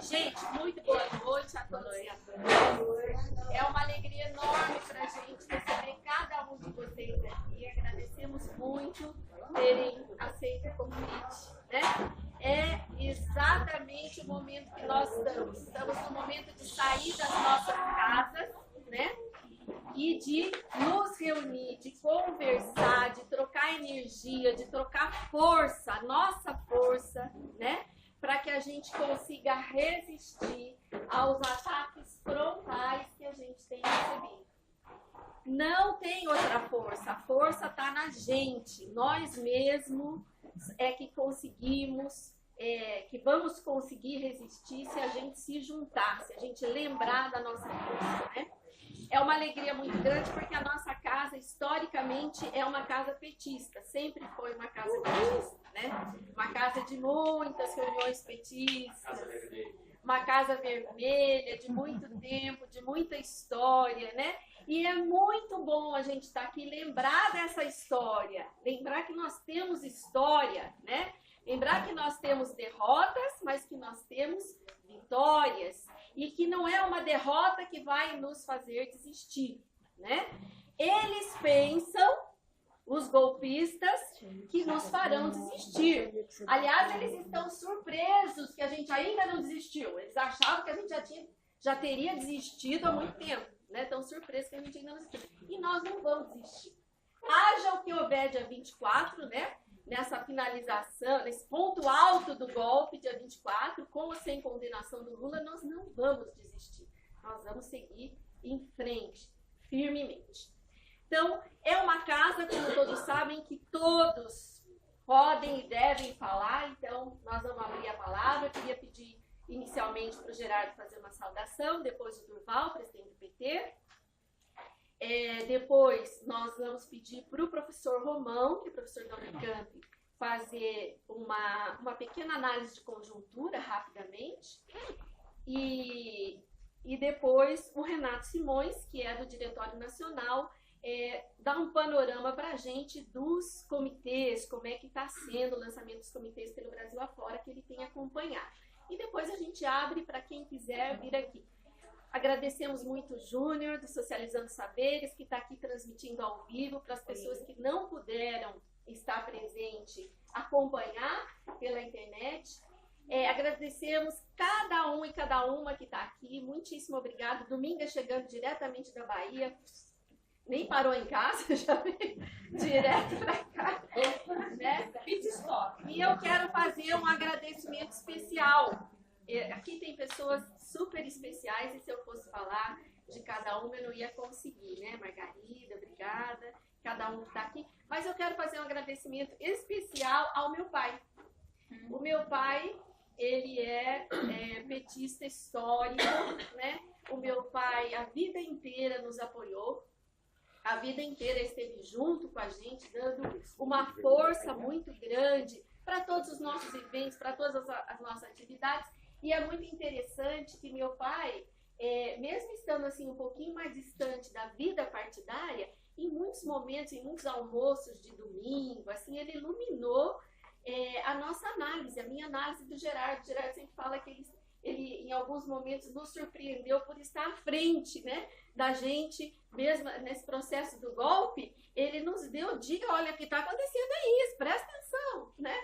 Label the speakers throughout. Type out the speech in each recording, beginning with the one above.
Speaker 1: Gente, muito boa noite a todos e a todas. É uma alegria enorme para a gente receber cada um de vocês aqui. Agradecemos muito terem aceito o convite, né? É exatamente o momento que nós estamos. Estamos no momento de sair das nossas casas, né? E de nos reunir, de conversar, de trocar energia, de trocar força, a nossa força, né? Para que a gente consiga resistir aos ataques frontais que a gente tem recebido. Não tem outra força, a força está na gente, nós mesmos é que conseguimos, que vamos conseguir resistir se a gente se juntar, se a gente lembrar da nossa força, né? É uma alegria muito grande porque a nossa casa, historicamente, é uma casa petista. Sempre foi uma casa petista, né? Uma casa de muitas reuniões petistas. Uma casa vermelha, de muito tempo, de muita história, né? E é muito bom a gente estar aqui e lembrar dessa história. Lembrar que nós temos história, né? Lembrar que nós temos derrotas, mas que nós temos vitórias. E que não é uma derrota que vai nos fazer desistir, né? Eles pensam, os golpistas, que nos farão desistir. Aliás, eles estão surpresos que a gente ainda não desistiu. Eles achavam que a gente já teria desistido há muito tempo, né? Estão surpresos que a gente ainda não desistiu. E nós não vamos desistir. Haja o que houver dia 24, né? Nessa finalização, nesse ponto alto do golpe, dia 24, com ou sem condenação do Lula, nós não vamos desistir. Nós vamos seguir em frente, firmemente. Então, é uma casa, como todos sabem, que todos podem e devem falar. Então, nós vamos abrir a palavra. Eu queria pedir inicialmente para o Gerardo fazer uma saudação, depois o Durval, presidente do PT. Depois, nós vamos pedir para o professor Romão, que é professor da Unicamp, fazer uma pequena análise de conjuntura, rapidamente. E depois, o Renato Simões, que é do Diretório Nacional, dar um panorama para a gente dos comitês, como é que está sendo o lançamento dos comitês pelo Brasil afora, que ele tem acompanhado. E depois a gente abre para quem quiser vir aqui. Agradecemos muito o Júnior, do Socializando Saberes, que está aqui transmitindo ao vivo para as pessoas que não puderam estar presente, acompanhar pela internet. Agradecemos cada um e cada uma que está aqui. Muitíssimo obrigado. Dominga chegando diretamente da Bahia. Nem parou em casa, já veio direto para cá. Né? E eu quero fazer um agradecimento especial. Aqui tem pessoas super especiais e se eu fosse falar de cada uma eu não ia conseguir, né? Margarida, obrigada, cada um que está aqui. Mas eu quero fazer um agradecimento especial ao meu pai. O meu pai, ele é petista histórico, né? O meu pai a vida inteira nos apoiou. A vida inteira esteve junto com a gente, dando uma força muito grande para todos os nossos eventos, para todas as nossas atividades. E é muito interessante que meu pai, mesmo estando assim um pouquinho mais distante da vida partidária, em muitos momentos, em muitos almoços de domingo, assim, ele iluminou a nossa análise, a minha análise do Gerardo. O Gerardo sempre fala que ele em alguns momentos nos surpreendeu por estar à frente, né, da gente, mesmo nesse processo do golpe, ele nos deu dica, olha o que está acontecendo aí, presta atenção, né?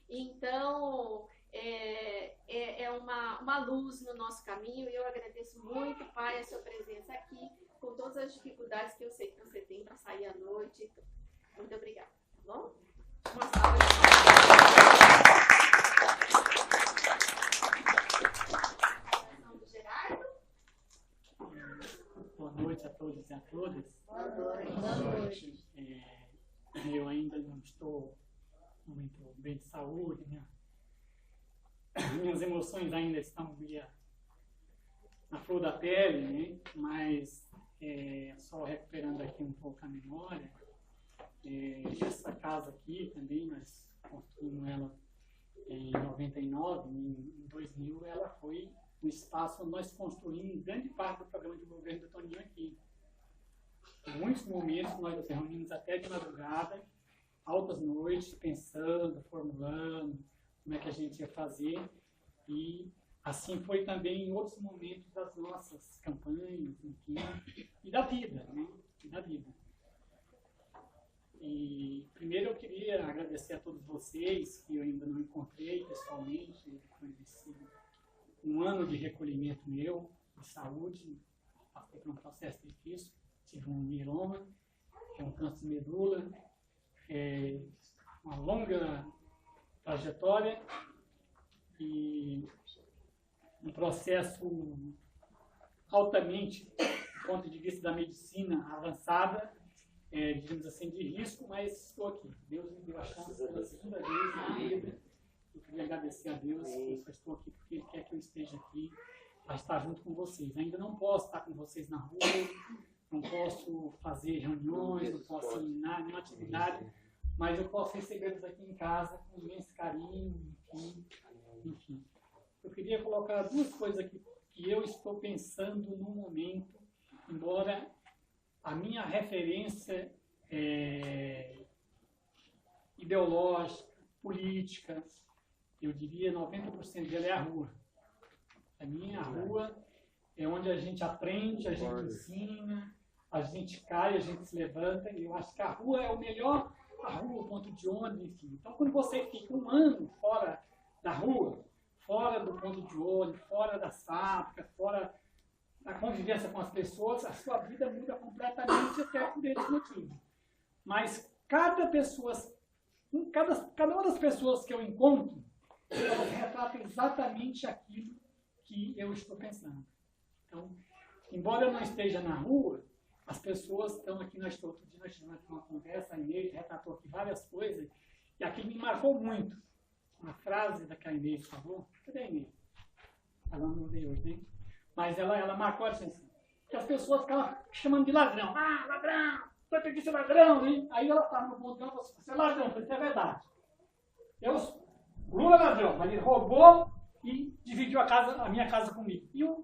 Speaker 1: Então, é uma luz no nosso caminho e eu agradeço muito, pai, a sua presença aqui, com todas as dificuldades que eu sei que você tem para sair à noite. Muito obrigada, tá bom? Uma salva de Gerardo.
Speaker 2: Boa noite a todos e a todas.
Speaker 3: Boa noite. Boa noite.
Speaker 2: Eu ainda não estou muito bem de saúde, né? Minhas emoções ainda estão na flor da pele, né? Mas só recuperando aqui um pouco a memória, essa casa aqui também, nós construímos ela em 99, em 2000, ela foi um espaço onde nós construímos grande parte do programa de governo do Toninho aqui. Em muitos momentos nós nos reunimos até de madrugada, altas noites, pensando, formulando como é que a gente ia fazer. E assim foi também em outros momentos das nossas campanhas, enfim, e da vida, né? E da vida. E primeiro eu queria agradecer a todos vocês, que eu ainda não encontrei pessoalmente, foi um ano de recolhimento meu, de saúde, passei por um processo difícil, tive um mieloma, que é um câncer de medula, uma longa trajetória e um processo altamente, do ponto de vista da medicina avançada, digamos assim, de risco, mas estou aqui. Deus me deu a chance pela segunda vez na vida. Eu queria agradecer a Deus, que eu só estou aqui porque Ele quer que eu esteja aqui para estar junto com vocês. Ainda não posso estar com vocês na rua, não posso fazer reuniões, não posso ir em nenhuma atividade, mas eu posso recebê-los aqui em casa com imenso carinho, enfim. Eu queria colocar duas coisas aqui que eu estou pensando no momento, embora a minha referência ideológica, política, eu diria 90% dela é a rua. A minha rua é onde a gente aprende, a gente ensina, a gente cai, a gente se levanta, e eu acho que a rua é o melhor, a rua, o ponto de ônibus, enfim. Então, quando você fica um ano fora da rua, fora do ponto de ônibus, fora das fábricas, fora da convivência com as pessoas, a sua vida muda completamente até por esse motivo. Mas cada uma das pessoas que eu encontro, elas retratam exatamente aquilo que eu estou pensando. Então, embora eu não esteja na rua, as pessoas estão aqui, nós tivemos uma conversa, a Inês retratou aqui várias coisas, e aquilo me marcou muito. Uma frase da Inês falou, cadê a Inês? Ela não veio hoje, né? Mas ela marcou assim, que as pessoas ficavam chamando de ladrão. Ah, ladrão! Vai ter que ser ladrão, hein? Aí ela estava no ponto e falou assim, você é ladrão, isso é verdade. O Lula é ladrão, mas ele roubou e dividiu a minha casa comigo. E o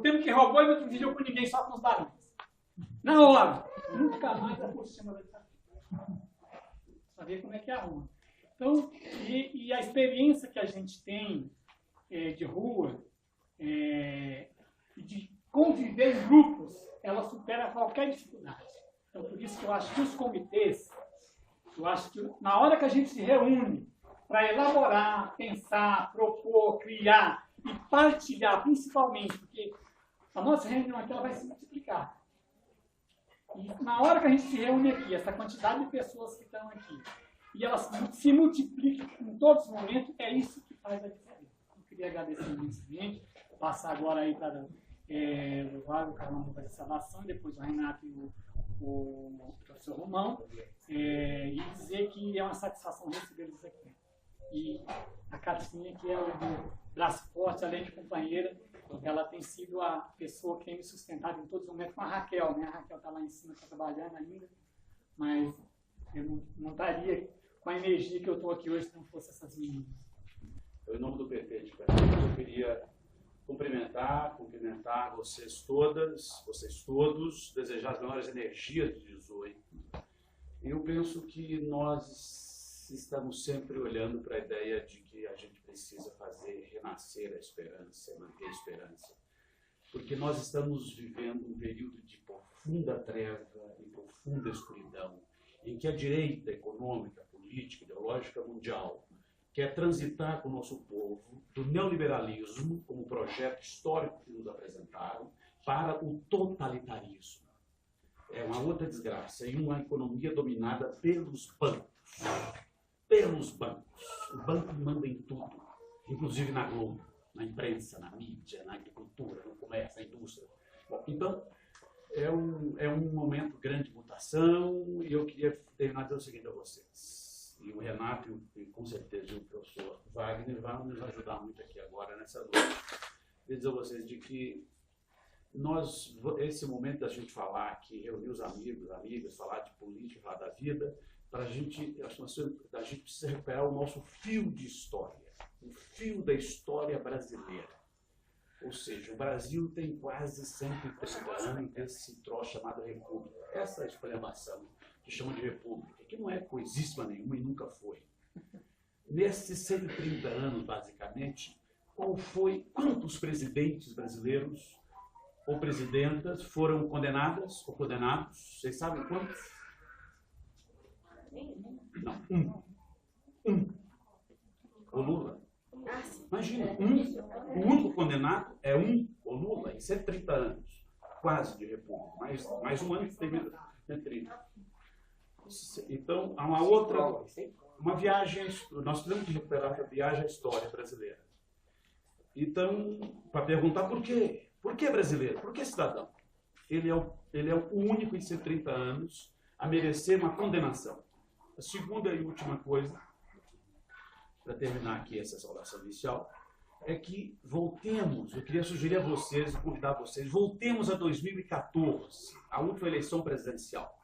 Speaker 2: tempo que roubou, ele não dividiu com ninguém, só com os barões. Na hora, nunca mais a polícia chama de para ver como é que é a rua. Então, e a experiência que a gente tem de rua, de conviver em grupos, ela supera qualquer dificuldade. Então, por isso que eu acho que os comitês, eu acho que na hora que a gente se reúne para elaborar, pensar, propor, criar e partilhar, principalmente, porque a nossa reunião aqui ela vai se multiplicar. E na hora que a gente se reúne aqui, essa quantidade de pessoas que estão aqui, e elas se multiplicam em todos os momentos, é isso que faz a diferença. Eu queria agradecer imensamente, passar agora aí para o Vale, o Carlão da Salvação, e depois o Renato e o professor Romão, e dizer que é uma satisfação recebê-los aqui. E a Catinha, que é o braço forte, além de companheira, ela tem sido a pessoa que tem me sustentado em todos os momentos, com a Raquel, né? A Raquel está lá em cima, está trabalhando ainda, mas eu não estaria com a energia que eu estou aqui hoje se não fosse essas meninas.
Speaker 4: Em nome do PT de Pernambuco, eu queria cumprimentar vocês todas, vocês todos, desejar as melhores energias de 18. Eu penso que nós estamos sempre olhando para a ideia de que a gente precisa fazer renascer a esperança, manter a esperança. Porque nós estamos vivendo um período de profunda treva e profunda escuridão, em que a direita econômica, política, ideológica mundial quer transitar com o nosso povo do neoliberalismo, como projeto histórico que nos apresentaram, para o totalitarismo. É uma outra desgraça, e uma economia dominada pelos bancos. Pelos bancos. O banco manda em tudo, inclusive na Globo, na imprensa, na mídia, na agricultura, no comércio, na indústria. Bom, então, é um momento grande de mutação, e eu queria terminar dizendo o seguinte a vocês. E o Renato e com certeza o professor Wagner vão nos ajudar muito aqui agora nessa noite. Queria dizer a vocês de que esse momento da gente falar aqui, reunir os amigos, amigas, falar de política, falar da vida, a gente precisa recuperar o nosso fio de história, o fio da história brasileira. Ou seja, o Brasil tem quase 130 anos desse troço chamado República. Essa exclamação que chama de República, que não é coisíssima nenhuma e nunca foi. Nesses 130 anos, basicamente, quantos presidentes brasileiros ou presidentas foram condenadas ou condenados? Vocês sabem quantos? Não, um. O Lula. Imagina, o único condenado é o Lula, em 130 anos, quase de república, mais um ano que teve 30. Então, há uma viagem, nós temos que recuperar essa viagem à história brasileira. Então, para perguntar por quê? Por que brasileiro? Por que cidadão? Ele é o único em 130 anos a merecer uma condenação. A segunda e última coisa, para terminar aqui essa saudação inicial, é que voltemos, eu queria sugerir a vocês, convidar vocês, voltemos a 2014, a última eleição presidencial.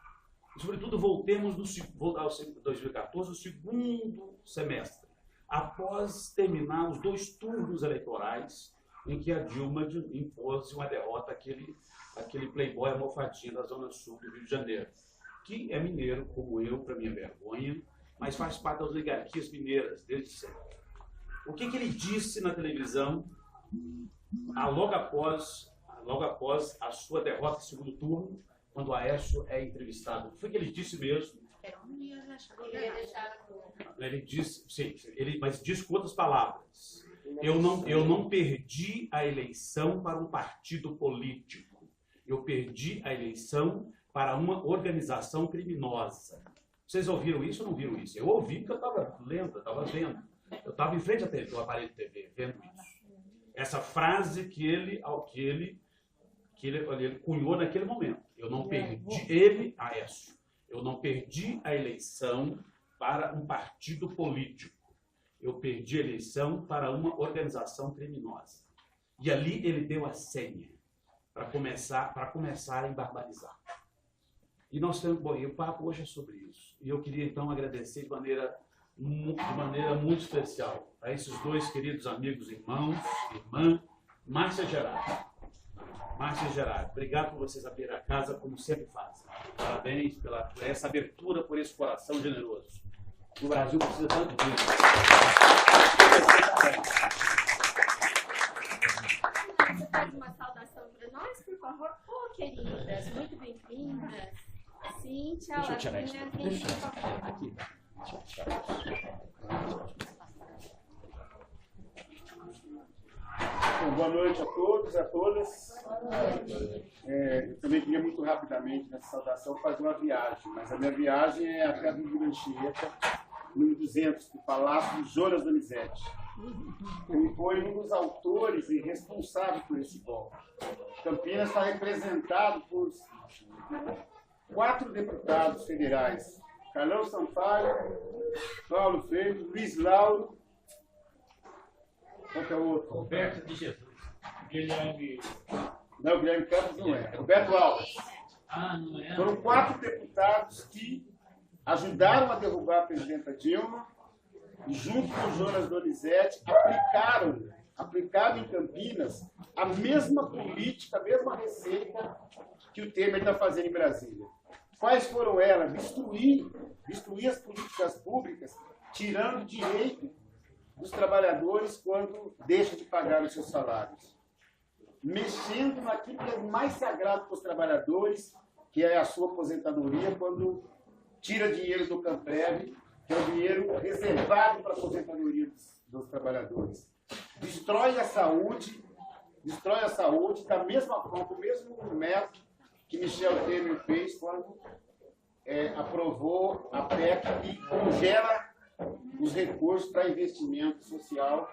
Speaker 4: E, sobretudo, voltemos ao 2014, no segundo semestre, após terminar os 2 turnos eleitorais em que a Dilma impôs uma derrota àquele playboy almofadinha da Zona Sul do Rio de Janeiro, que é mineiro, como eu, para minha vergonha, mas faz parte das oligarquias mineiras desde sempre. O que ele disse na televisão logo após a sua derrota em segundo turno, quando o Aécio é entrevistado? O que foi que ele disse mesmo? Ele disse, sim, mas disse com outras palavras. Eu não perdi a eleição para um partido político. Eu perdi a eleição para uma organização criminosa. Vocês ouviram isso ou não viram isso? Eu ouvi porque eu estava lendo, estava vendo. Eu estava em frente ao aparelho de TV, vendo isso. Essa frase que ele cunhou naquele momento. Eu não perdi, Aécio, eu não perdi a eleição para um partido político. Eu perdi a eleição para uma organização criminosa. E ali ele deu a senha para começar a barbarizar. E nós temos, bom, e o papo hoje é sobre isso. E eu queria então agradecer de maneira muito especial a esses 2 queridos amigos, irmã, Márcia Gerardo. Obrigado por vocês abrirem a casa como sempre fazem. Parabéns por essa abertura, por esse coração generoso. O Brasil precisa tanto disso.
Speaker 1: Você faz uma saudação para nós, por favor? Queridas, muito bem-vindas. Cíntia,
Speaker 4: Deixa eu tirar isso.
Speaker 1: aqui.
Speaker 3: Bom, boa noite a todos e a todas. Eu também queria muito rapidamente, nessa saudação, fazer uma viagem, mas a minha viagem é até a Vila Anchieta, número 200, do Palácio de Jonas Donizete. Ele foi um dos autores e responsável por esse golpe. Campinas está representado por 4 deputados federais: Carlão Sampaio, Paulo Freire, Luiz Lauro, qual que é o outro?
Speaker 2: Roberto de Jesus. Guilherme.
Speaker 3: Não, Guilherme Campos não é. Roberto Alves.
Speaker 2: Não é.
Speaker 3: Foram 4 deputados que ajudaram a derrubar a presidenta Dilma e, junto com o Jonas Donizete, aplicaram em Campinas a mesma política, a mesma receita que o Temer está fazendo em Brasília. Quais foram elas? Destruir as políticas públicas, tirando direito dos trabalhadores quando deixam de pagar os seus salários. Mexendo naquilo que é mais sagrado para os trabalhadores, que é a sua aposentadoria, quando tira dinheiro do Camprev, que é o dinheiro reservado para a aposentadoria dos trabalhadores. Destrói a saúde da mesma forma, com o mesmo método que Michel Temer fez quando aprovou a PEC que congela os recursos para investimento social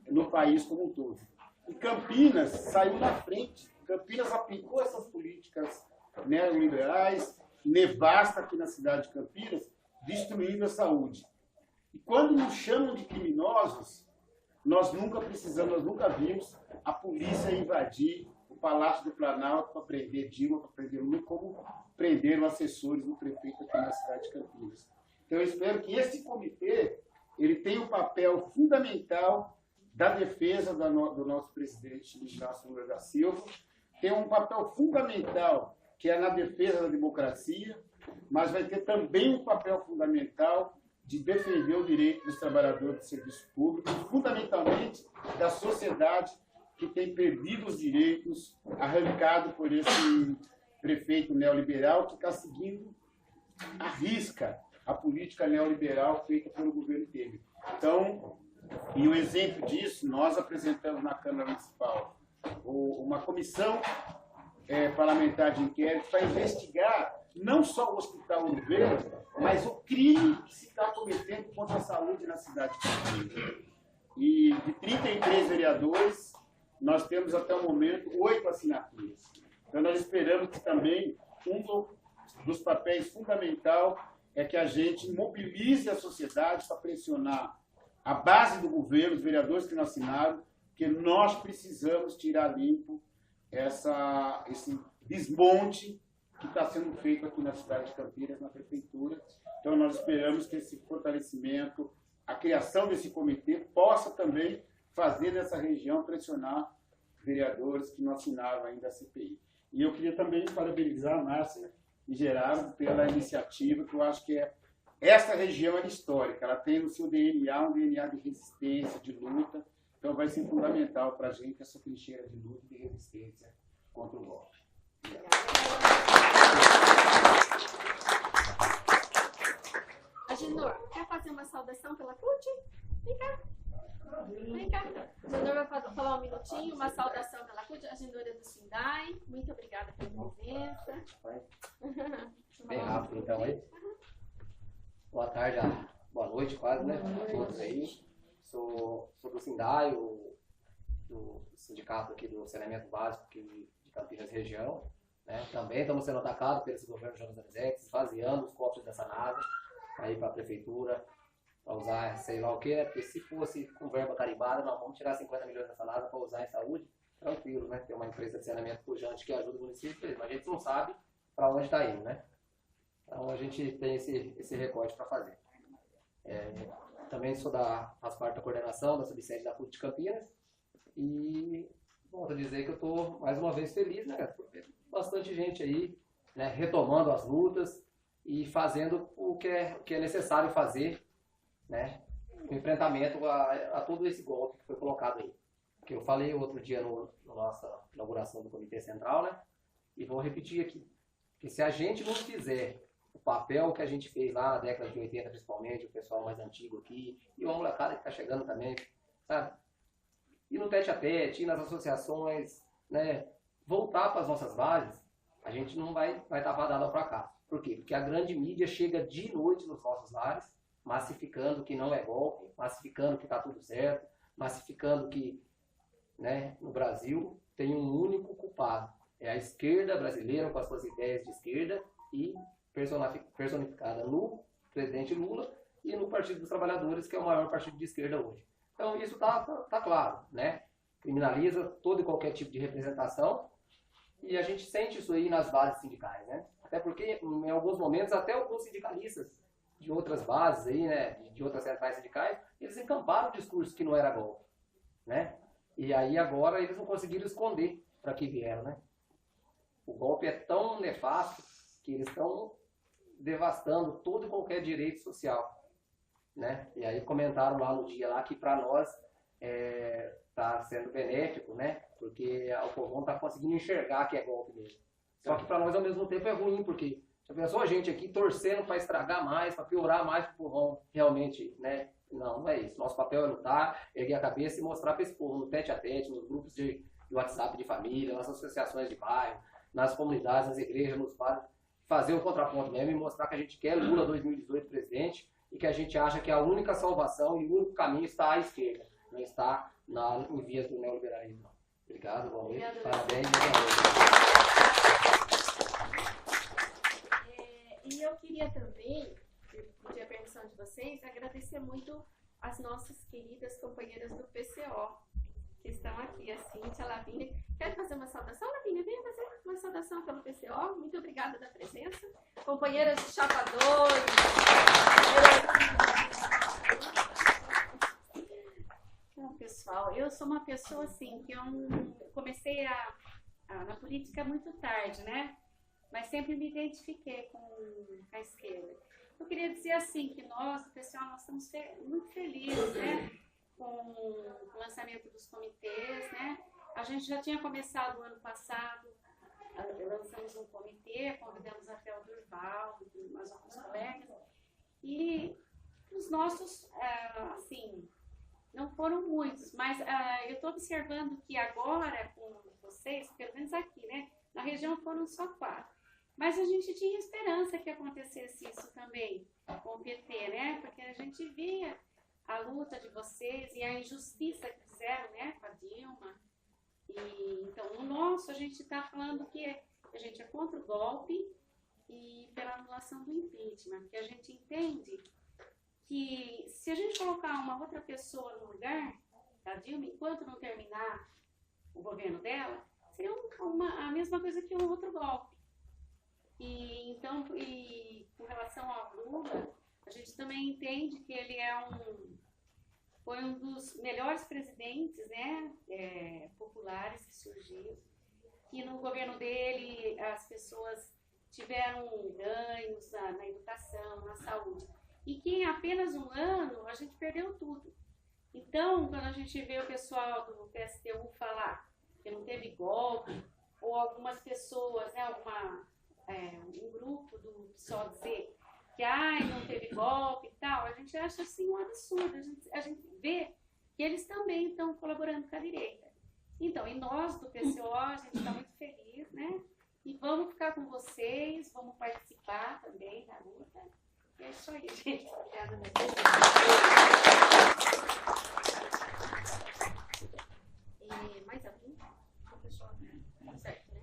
Speaker 3: no país como um todo. E Campinas saiu na frente. Campinas aplicou essas políticas neoliberais, nevasta aqui na cidade de Campinas, destruindo a saúde. E quando nos chamam de criminosos, nós nunca vimos a polícia invadir o Palácio do Planalto para prender Dilma, para prender Lula, como prenderam assessores do prefeito aqui na cidade de Campinas. Então, eu espero que esse comitê ele tenha um papel fundamental da defesa do nosso presidente Inácio Lula da Silva, tem um papel fundamental que é na defesa da democracia, mas vai ter também um papel fundamental de defender o direito dos trabalhadores do serviço público e, fundamentalmente, da sociedade que tem perdido os direitos arrancado por esse prefeito neoliberal que está seguindo à risca a política neoliberal feita pelo governo Temer. Então, e o exemplo disso, nós apresentamos na Câmara Municipal uma comissão parlamentar de inquérito para investigar não só o Hospital Ouro Verde, mas o crime que se está cometendo contra a saúde na cidade de Campinas. E de 33 vereadores, nós temos até o momento 8 assinaturas. Então nós esperamos que também um dos papéis fundamentais é que a gente mobilize a sociedade para pressionar a base do governo, os vereadores que não assinaram, que nós precisamos tirar limpo esse desmonte que está sendo feito aqui na cidade de Campinas, na prefeitura. Então nós esperamos que esse fortalecimento, a criação desse comitê, possa também fazer dessa região pressionar vereadores que não assinaram ainda a CPI. E eu queria também parabenizar a Márcia e Gerardo pela iniciativa, que eu acho que essa região é histórica, ela tem no seu DNA um DNA de resistência, de luta, então vai ser fundamental para a gente essa trincheira de luta e de resistência contra o golpe.
Speaker 1: Agenor, quer fazer uma saudação pela CUT? Vem cá. Vem cá. Agenor vai falar um minutinho, uma saudação pela CUT. Agenor é do Sindai. Muito obrigada pela presença.
Speaker 5: Bem rápido, então, aí. Boa tarde, boa noite, quase, né? Todos aí. Sou do Sindai, do sindicato aqui do saneamento básico aqui de Campinas região. Né? Também estamos sendo atacados pelo governo Jonas Donizete, esvaziando os cofres dessa nave aí para a prefeitura, para usar sei lá o que, né? Porque se fosse com verba carimbada, nós vamos tirar 50 milhões dessa nave para usar em saúde, tranquilo, né? Tem uma empresa de saneamento pujante que ajuda o município, mas a gente não sabe para onde está indo, né? Então a gente tem esse recorte para fazer. Também faço parte da coordenação da subsede da CUT de Campinas e volto a dizer que eu estou mais uma vez feliz, né? Porque bastante gente aí, né, retomando as lutas e fazendo o que é necessário fazer, né, no enfrentamento a todo esse golpe que foi colocado aí. Que eu falei outro dia na nossa inauguração do Comitê Central, né, e vou repetir aqui, que se a gente não fizer o papel que a gente fez lá na década de 80, principalmente, o pessoal mais antigo aqui, e uma molecada que está chegando também, sabe? E no tete-a-tete, nas associações, né, voltar para as nossas bases, a gente não vai estar fadado ao fracasso. Por quê? Porque a grande mídia chega de noite nos nossos lares, massificando que não é golpe, massificando que está tudo certo, massificando que, né, no Brasil tem um único culpado. É a esquerda brasileira com as suas ideias de esquerda e personificada no presidente Lula e no Partido dos Trabalhadores, que é o maior partido de esquerda hoje. Então isso tá claro, né? Criminaliza todo e qualquer tipo de representação e a gente sente isso aí nas bases sindicais, né? Até porque em alguns momentos até alguns sindicalistas de outras bases aí, né, de outras centrais sindicais, eles encamparam o discurso que não era golpe, né? E aí agora eles não conseguiram esconder para que vieram, né? O golpe é tão nefasto que eles estão devastando todo e qualquer direito social, né? E aí comentaram lá no dia lá que para nós está sendo benéfico, né? Porque o povão está conseguindo enxergar que é golpe mesmo. Só que para nós ao mesmo tempo é ruim, porque já pensou a gente aqui torcendo para estragar mais, para piorar mais para o povão realmente, né? Não é isso. Nosso papel é lutar, erguer a cabeça e mostrar para esse povo no tete-a-tete, nos grupos de WhatsApp de família, nas associações de bairro, nas comunidades, nas igrejas, nos bares, fazer o contraponto mesmo e mostrar que a gente quer Lula 2018 presidente e que a gente acha que a única salvação e o único caminho está à esquerda, não está em vias do neoliberalismo. Obrigado, boa noite. Parabéns e boa
Speaker 1: noite. E eu queria também, pedir a permissão de vocês, agradecer muito as nossas queridas companheiras do PCO, que estão aqui, a Cíntia, a Lavínia. Quer fazer uma saudação, Lavínia? Venha fazer uma saudação pelo PCO. Muito obrigada da presença. Companheiras de Chapa 2.
Speaker 6: Então, pessoal, eu sou uma pessoa assim, que eu comecei na política muito tarde, né? Mas sempre me identifiquei com a esquerda. Eu queria dizer assim, que nós, o pessoal, nós estamos muito felizes, né, com o lançamento dos comitês, né? A gente já tinha começado o ano passado, lançamos um comitê, convidamos até o Durval, e mais alguns colegas, e os nossos, assim, não foram muitos, mas eu estou observando que agora, com vocês, pelo menos aqui, né, na região foram só 4. Mas a gente tinha esperança que acontecesse isso também com o PT, né? Porque a gente via a luta de vocês e a injustiça que fizeram, né, com a Dilma. E, então, no nosso, a gente está falando que a gente é contra o golpe e pela anulação do impeachment, porque a gente entende que se a gente colocar uma outra pessoa no lugar da Dilma, enquanto não terminar o governo dela, seria a mesma coisa que um outro golpe. E, então, com relação ao Lula, a gente também entende que ele foi um dos melhores presidentes, né, populares que surgiu, que no governo dele as pessoas tiveram ganhos na educação, na saúde, e que em apenas um ano a gente perdeu tudo. Então, quando a gente vê o pessoal do PSTU falar que não teve golpe, ou algumas pessoas, né, um grupo do PSOL dizer que não teve golpe e tal, a gente acha assim um absurdo. A gente vê que eles também estão colaborando com a direita. Então, e nós do PCO, a gente está muito feliz, né? E vamos ficar com vocês, vamos participar também da luta. E é isso aí, gente. Obrigada mesmo.
Speaker 1: Mais alguém? Certo, né?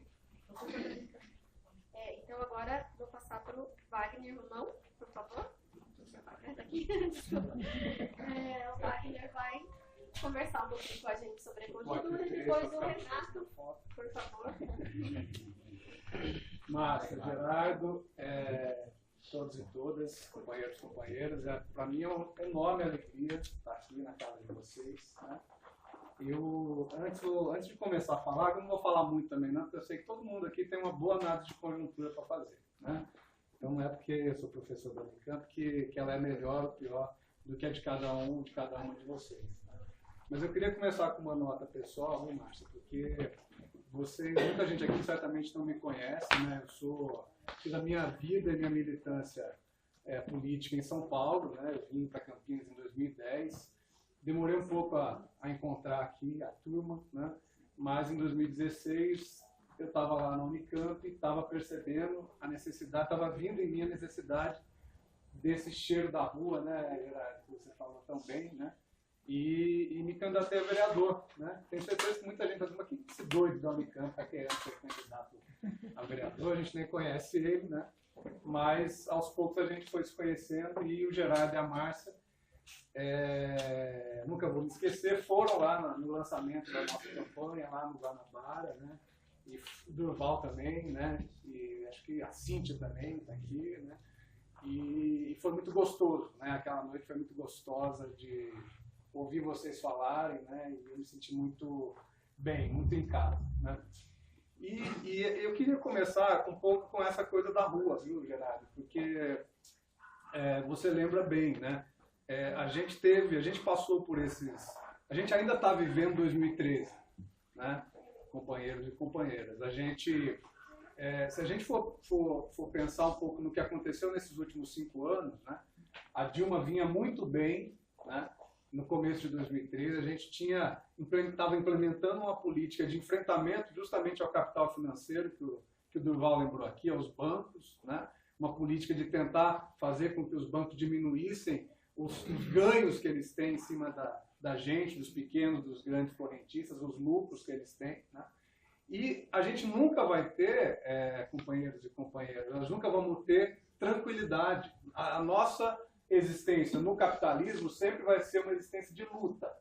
Speaker 1: Então agora vou passar para o Wagner Romão, por favor. O Wagner vai conversar um pouquinho com a gente sobre a conjuntura e depois o Renato, por favor.
Speaker 7: Márcia, Gerardo, todos e todas, companheiros e companheiras, para mim é uma enorme alegria estar aqui na casa de vocês, né? Eu, antes de começar a falar, eu não vou falar muito também, não, porque eu sei que todo mundo aqui tem uma boa análise de conjuntura para fazer, né? Então não é porque eu sou professor da Unicamp que ela é melhor ou pior do que a de cada uma de vocês. Né? Mas eu queria começar com uma nota pessoal, né, Márcia, porque muita gente aqui certamente não me conhece, né? Fiz a minha vida e minha militância política em São Paulo, né? Eu vim para Campinas em 2010. Demorei um pouco a encontrar aqui a turma, né? Mas em 2016 eu estava lá na Unicamp e estava percebendo a necessidade, estava vindo em mim a necessidade desse cheiro da rua, né, Gerardo, que você falou tão bem, né? E me candidatei a vereador, né? Tenho certeza que muita gente está dizendo, mas que esse doido da Unicamp está querendo ser candidato a vereador, a gente nem conhece ele, né? Mas aos poucos a gente foi se conhecendo e o Gerardo e a Márcia, nunca vou me esquecer, foram lá no lançamento da nossa campanha, lá no Guanabara, né? E o Durval também, né? E acho que a Cíntia também está aqui, né? E foi muito gostoso, né? Aquela noite foi muito gostosa de ouvir vocês falarem, né? E eu me senti muito bem, muito em casa, né? E eu queria começar um pouco com essa coisa da rua, viu, Gerardo? Porque você lembra bem, né? A gente passou por a gente ainda está vivendo 2013, né? Companheiros e companheiras. Se a gente for pensar um pouco no que aconteceu nesses últimos 5 anos, né? A Dilma vinha muito bem, né? No começo de 2013, a gente estava implementando uma política de enfrentamento justamente ao capital financeiro, que o Durval lembrou aqui, aos bancos, né? Uma política de tentar fazer com que os bancos diminuíssem os ganhos que eles têm em cima da gente, dos pequenos, dos grandes correntistas, os lucros que eles têm, né? E a gente nunca vai ter, companheiros e companheiras, nós nunca vamos ter tranquilidade. A nossa existência no capitalismo sempre vai ser uma existência de luta,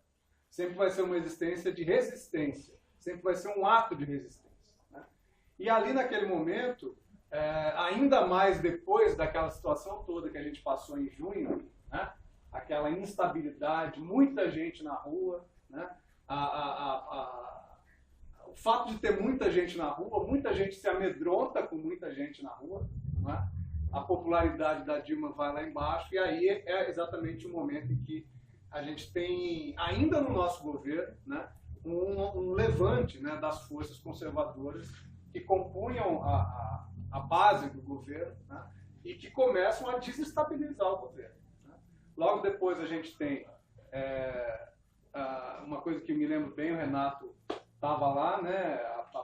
Speaker 7: sempre vai ser uma existência de resistência, sempre vai ser um ato de resistência, né? E ali naquele momento, ainda mais depois daquela situação toda que a gente passou em junho, né? Aquela instabilidade, muita gente na rua, né? O fato de ter muita gente na rua, muita gente se amedronta com muita gente na rua, né? a popularidade da Dilma vai lá embaixo, e aí é exatamente o momento em que a gente tem, ainda no nosso governo, né, um levante, né, das forças conservadoras que compunham a base do governo, né, e que começam a desestabilizar o governo. Né. Logo depois a gente tem uma coisa que eu me lembro bem, o Renato estava lá, né, a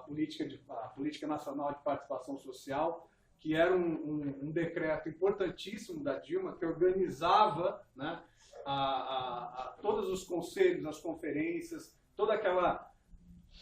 Speaker 7: política nacional de participação social, que era um decreto importantíssimo da Dilma, que organizava, né, todos os conselhos, as conferências, toda aquela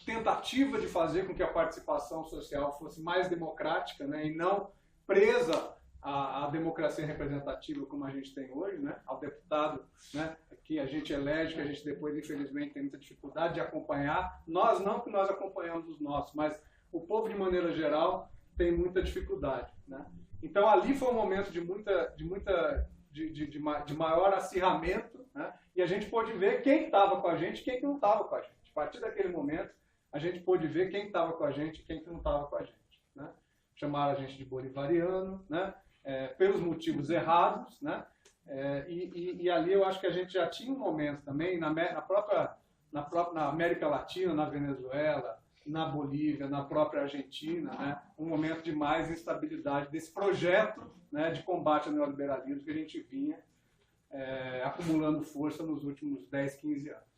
Speaker 7: tentativa de fazer com que a participação social fosse mais democrática, né, e não presa à democracia representativa como a gente tem hoje, né, ao deputado, né, que a gente elege, que a gente depois, infelizmente, tem muita dificuldade de acompanhar. Nós não, que nós acompanhamos os nossos, mas o povo, de maneira geral, tem muita dificuldade. Né? Então, ali foi um momento de maior acirramento, né? E a gente pôde ver quem estava com a gente e quem não estava com a gente. A partir daquele momento, a gente pôde ver quem estava com a gente e quem não estava com a gente. Né? Chamaram a gente de bolivariano, né? Pelos motivos errados, né? E ali eu acho que a gente já tinha um momento também, na América Latina, na Venezuela, na Bolívia, na própria Argentina, né, um momento de mais instabilidade desse projeto, né, de combate ao neoliberalismo que a gente vinha acumulando força nos últimos 10, 15 anos.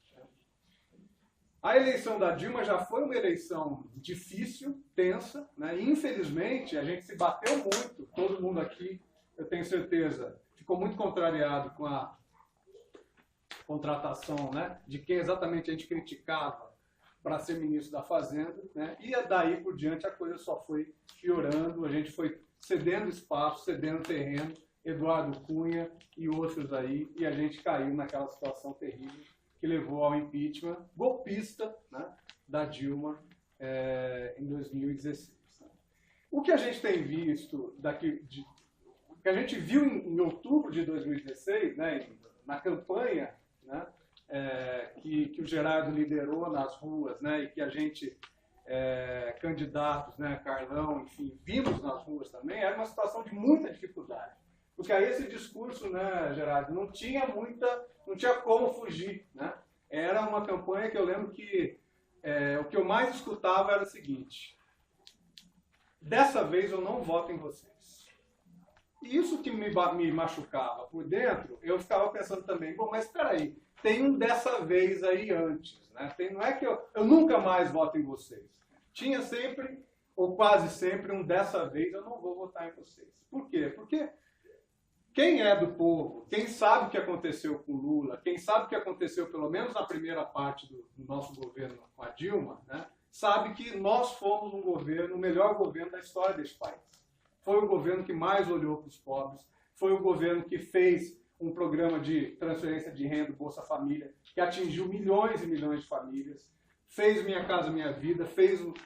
Speaker 7: A eleição da Dilma já foi uma eleição difícil, tensa, né, e infelizmente a gente se bateu muito, todo mundo aqui, eu tenho certeza, ficou muito contrariado com a contratação, né, de quem exatamente a gente criticava para ser ministro da Fazenda, né? E daí por diante a coisa só foi piorando, a gente foi cedendo espaço, cedendo terreno, Eduardo Cunha e outros aí, e a gente caiu naquela situação terrível que levou ao impeachment golpista, né, da Dilma em 2016. O que a gente tem visto o que a gente viu em outubro de 2016, né, na campanha, né, que o Gerardo liderou nas ruas, né, e que a gente, candidatos, né, Carlão, enfim, vimos nas ruas também, era uma situação de muita dificuldade. Porque aí esse discurso, né, Gerardo, não tinha como fugir. Né? Era uma campanha que eu lembro que o que eu mais escutava era o seguinte: dessa vez eu não voto em vocês. E isso que me machucava por dentro, eu ficava pensando também, bom, mas espera aí, tem um dessa vez aí antes, né? Não é que eu nunca mais voto em vocês. Tinha sempre, ou quase sempre, um dessa vez eu não vou votar em vocês. Por quê? Porque quem é do povo, quem sabe o que aconteceu com o Lula, quem sabe o que aconteceu pelo menos na primeira parte do nosso governo com a Dilma, né, sabe que nós fomos o melhor governo da história desse país. Foi o governo que mais olhou para os pobres, foi o governo que fez um programa de transferência de renda, Bolsa Família, que atingiu milhões e milhões de famílias, fez Minha Casa Minha Vida,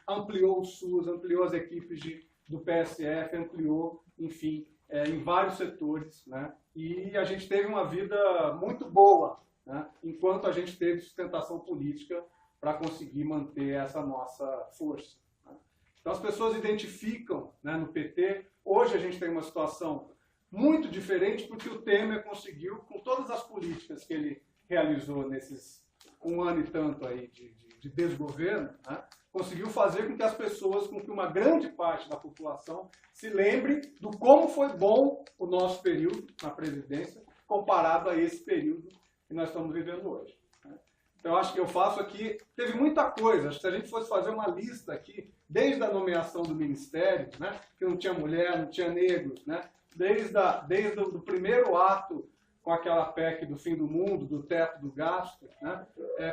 Speaker 7: ampliou o SUS, ampliou as equipes do PSF, ampliou, enfim, em vários setores, né? E a gente teve uma vida muito boa, né, enquanto a gente teve sustentação política para conseguir manter essa nossa força. Né? Então as pessoas identificam, né, no PT, hoje a gente tem uma situação muito diferente porque o Temer conseguiu, com todas as políticas que ele realizou nesses um ano e tanto aí de desgoverno, né, conseguiu fazer com que as pessoas, com que uma grande parte da população se lembre do como foi bom o nosso período na presidência comparado a esse período que nós estamos vivendo hoje. Né. Então, eu acho que eu faço aqui, teve muita coisa, acho que se a gente fosse fazer uma lista aqui, desde a nomeação do ministério, né, que não tinha mulher, não tinha negros, né, desde o primeiro ato com aquela PEC do fim do mundo, do teto do gasto, né,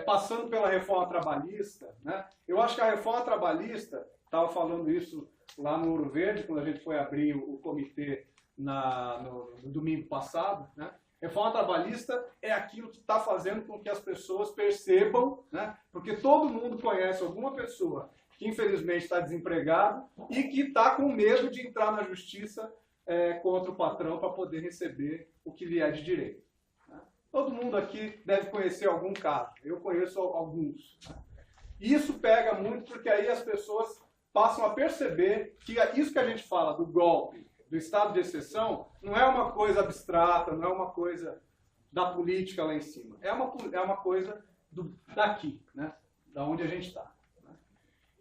Speaker 7: passando pela reforma trabalhista. Né, eu acho que a reforma trabalhista, estava falando isso lá no Ouro Verde, quando a gente foi abrir o comitê no domingo passado, né, reforma trabalhista é aquilo que está fazendo com que as pessoas percebam, né, porque todo mundo conhece alguma pessoa que infelizmente está desempregado e que está com medo de entrar na justiça contra o patrão para poder receber o que lhe é de direito. Né? Todo mundo aqui deve conhecer algum caso. Eu conheço alguns. Né? Isso pega muito porque aí as pessoas passam a perceber que isso que a gente fala do golpe, do estado de exceção não é uma coisa abstrata, não é uma coisa da política lá em cima. É uma coisa daqui, né? Da onde a gente está.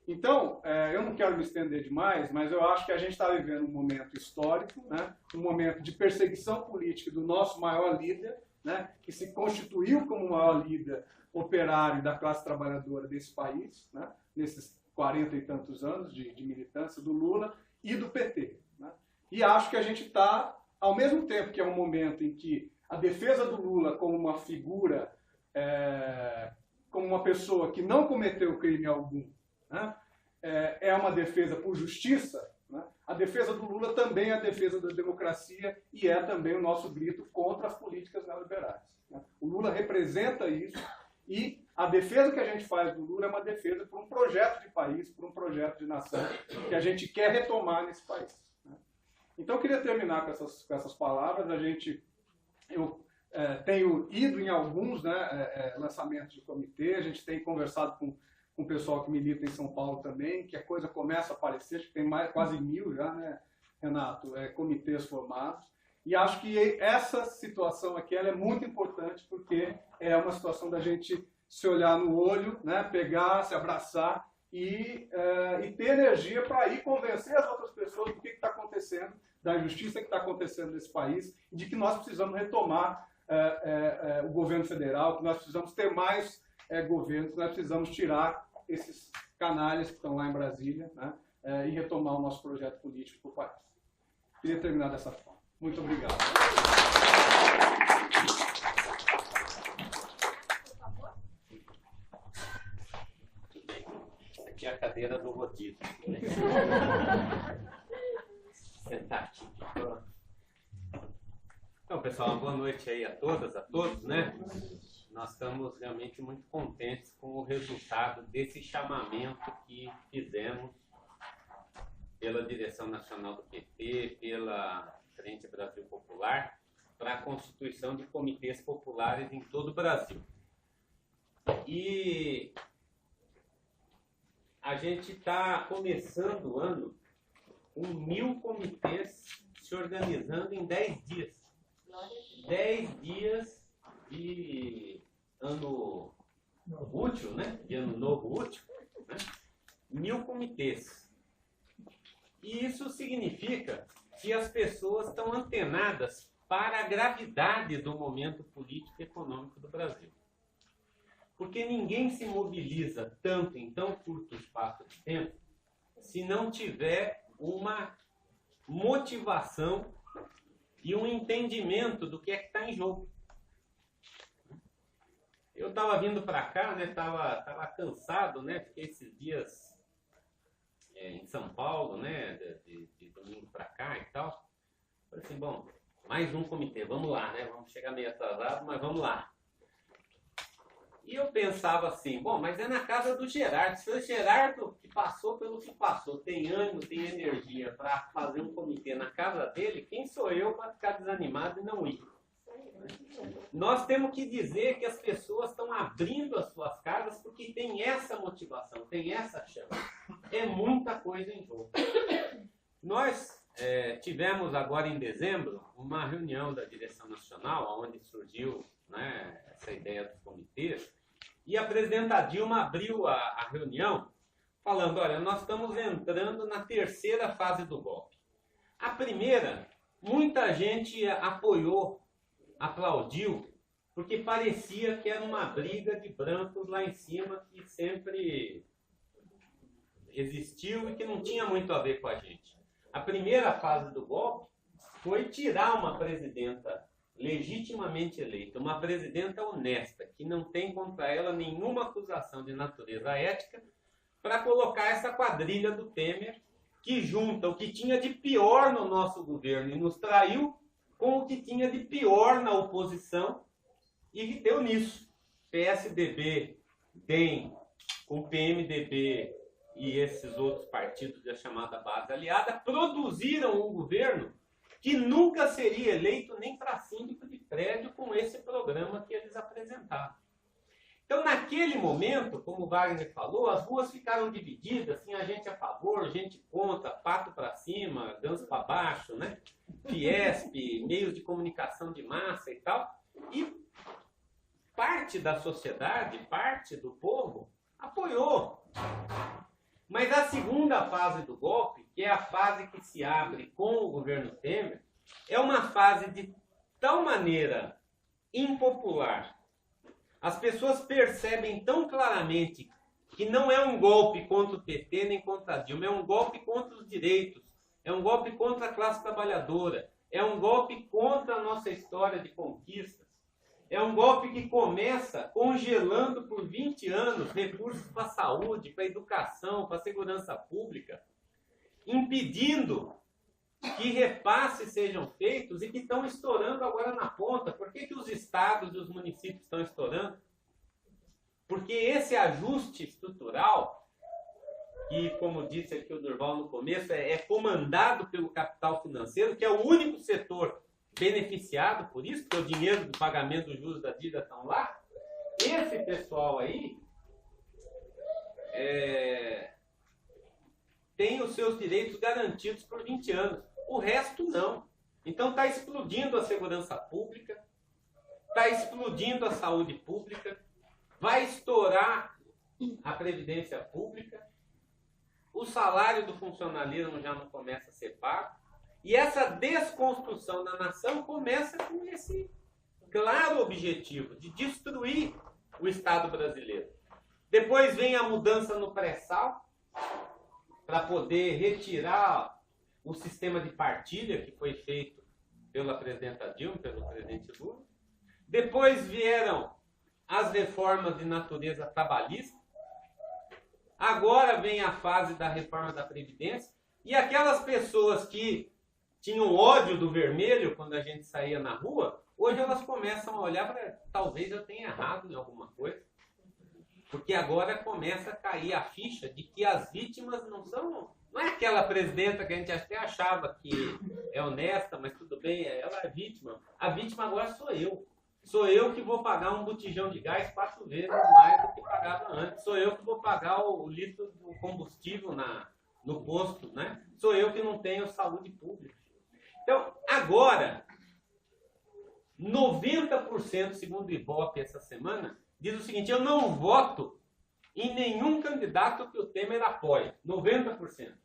Speaker 7: Então, eu não quero me estender demais, mas eu acho que a gente está vivendo um momento histórico, né? Um momento de perseguição política do nosso maior líder, né? Que se constituiu como o maior líder operário da classe trabalhadora desse país, né? Nesses 40 e tantos anos de militância do Lula e do PT. Né? E acho que a gente está, ao mesmo tempo que é um momento em que a defesa do Lula como uma figura, como uma pessoa que não cometeu crime algum, né? É uma defesa por justiça, né? A defesa do Lula também é a defesa da democracia e é também o nosso grito contra as políticas neoliberais. Né? O Lula representa isso e a defesa que a gente faz do Lula é uma defesa por um projeto de país, por um projeto de nação que a gente quer retomar nesse país. Né? Então, eu queria terminar com essas palavras. Eu tenho ido em alguns, né, lançamentos de comitê, a gente tem conversado com o pessoal que milita em São Paulo também, que a coisa começa a aparecer, acho que tem quase 1000 já, né, Renato, comitês formados. E acho que essa situação aqui ela é muito importante, porque é uma situação da gente se olhar no olho, né, pegar, se abraçar e ter energia para ir convencer as outras pessoas do que está acontecendo, da injustiça que está acontecendo nesse país, e de que nós precisamos retomar o governo federal, que nós precisamos ter mais governo, que nós precisamos tirar esses canalhas que estão lá em Brasília, né, e retomar o nosso projeto político para o país. Queria terminar dessa forma. Muito obrigado.
Speaker 8: Aqui é a cadeira do rodízio. Sentar aqui. Então, pessoal, uma boa noite aí a todas, a todos, né? Nós estamos realmente muito contentes com o resultado desse chamamento que fizemos pela direção nacional do PT, pela Frente Brasil Popular, para a constituição de comitês populares em todo o Brasil. E a gente está começando o ano com 1000 comitês se organizando em 10 dias. 10 dias de ano útil, né? De ano novo útil, né? 1000 comitês. E isso significa que as pessoas estão antenadas para a gravidade do momento político e econômico do Brasil. Porque ninguém se mobiliza tanto em tão curto espaço de tempo se não tiver uma motivação e um entendimento do que é que está em jogo. Eu estava vindo para cá, né? Tava cansado, né? Fiquei esses dias em São Paulo, né? De domingo para cá e tal. Falei assim, bom, mais um comitê, vamos lá, né? Vamos chegar meio atrasado, mas vamos lá. E eu pensava assim, bom, mas é na casa do Gerardo. Se o Gerardo, que passou pelo que passou, tem ânimo, tem energia para fazer um comitê na casa dele, quem sou eu para ficar desanimado e não ir? Nós temos que dizer que as pessoas estão abrindo as suas casas porque tem essa motivação, tem essa chama. É muita coisa em jogo. Nós tivemos agora em dezembro uma reunião da direção nacional, onde surgiu, né, essa ideia dos comitês, e a presidenta Dilma abriu a reunião falando, olha, nós estamos entrando na terceira fase do golpe. A primeira, muita gente apoiou, aplaudiu, porque parecia que era uma briga de brancos lá em cima que sempre existiu e que não tinha muito a ver com a gente. A primeira fase do golpe foi tirar uma presidenta legitimamente eleita, uma presidenta honesta, que não tem contra ela nenhuma acusação de natureza ética, para colocar essa quadrilha do Temer, que junta o que tinha de pior no nosso governo e nos traiu, com o que tinha de pior na oposição, e deu nisso. PSDB, DEM, com PMDB e esses outros partidos da chamada base aliada, produziram um governo que nunca seria eleito nem para síndico de prédio com esse programa que eles apresentaram. Então, naquele momento, como o Wagner falou, as ruas ficaram divididas, tinha gente a favor, gente contra, pato para cima, ganso para baixo, né? Fiesp, meios de comunicação de massa e tal. E parte da sociedade, parte do povo, apoiou. Mas a segunda fase do golpe, que é a fase que se abre com o governo Temer, é uma fase de tal maneira impopular. As pessoas percebem tão claramente que não é um golpe contra o PT nem contra a Dilma, é um golpe contra os direitos, é um golpe contra a classe trabalhadora, é um golpe contra a nossa história de conquistas, é um golpe que começa congelando por 20 anos recursos para a saúde, para a educação, para a segurança pública, impedindo que repasses sejam feitos e que estão estourando agora na ponta. Por que os estados e os municípios estão estourando? Porque esse ajuste estrutural, que, como disse aqui o Durval no começo, é comandado pelo capital financeiro, que é o único setor beneficiado por isso, porque o dinheiro do pagamento dos juros da dívida estão lá. Esse pessoal aí tem os seus direitos garantidos por 20 anos. O resto não. Então está explodindo a segurança pública, está explodindo a saúde pública, vai estourar a previdência pública, o salário do funcionalismo já não começa a ser pago, e essa desconstrução da nação começa com esse claro objetivo de destruir o Estado brasileiro. Depois vem a mudança no pré-sal, para poder retirar o sistema de partilha que foi feito pela presidenta Dilma, pelo presidente Lula. Depois vieram as reformas de natureza trabalhista. Agora vem a fase da reforma da Previdência. E aquelas pessoas que tinham ódio do vermelho quando a gente saía na rua, hoje elas começam a olhar para talvez eu tenha errado em alguma coisa. Porque agora começa a cair a ficha de que as vítimas não é aquela presidenta que a gente até achava que é honesta, mas tudo bem, ela é vítima. A vítima agora sou eu. Sou eu que vou pagar um botijão de gás 4 vezes mais do que pagava antes. Sou eu que vou pagar o litro do combustível no posto, né? Sou eu que não tenho saúde pública. Então, agora, 90%, segundo o Ibope essa semana, diz o seguinte: eu não voto em nenhum candidato que o Temer apoie. 90%.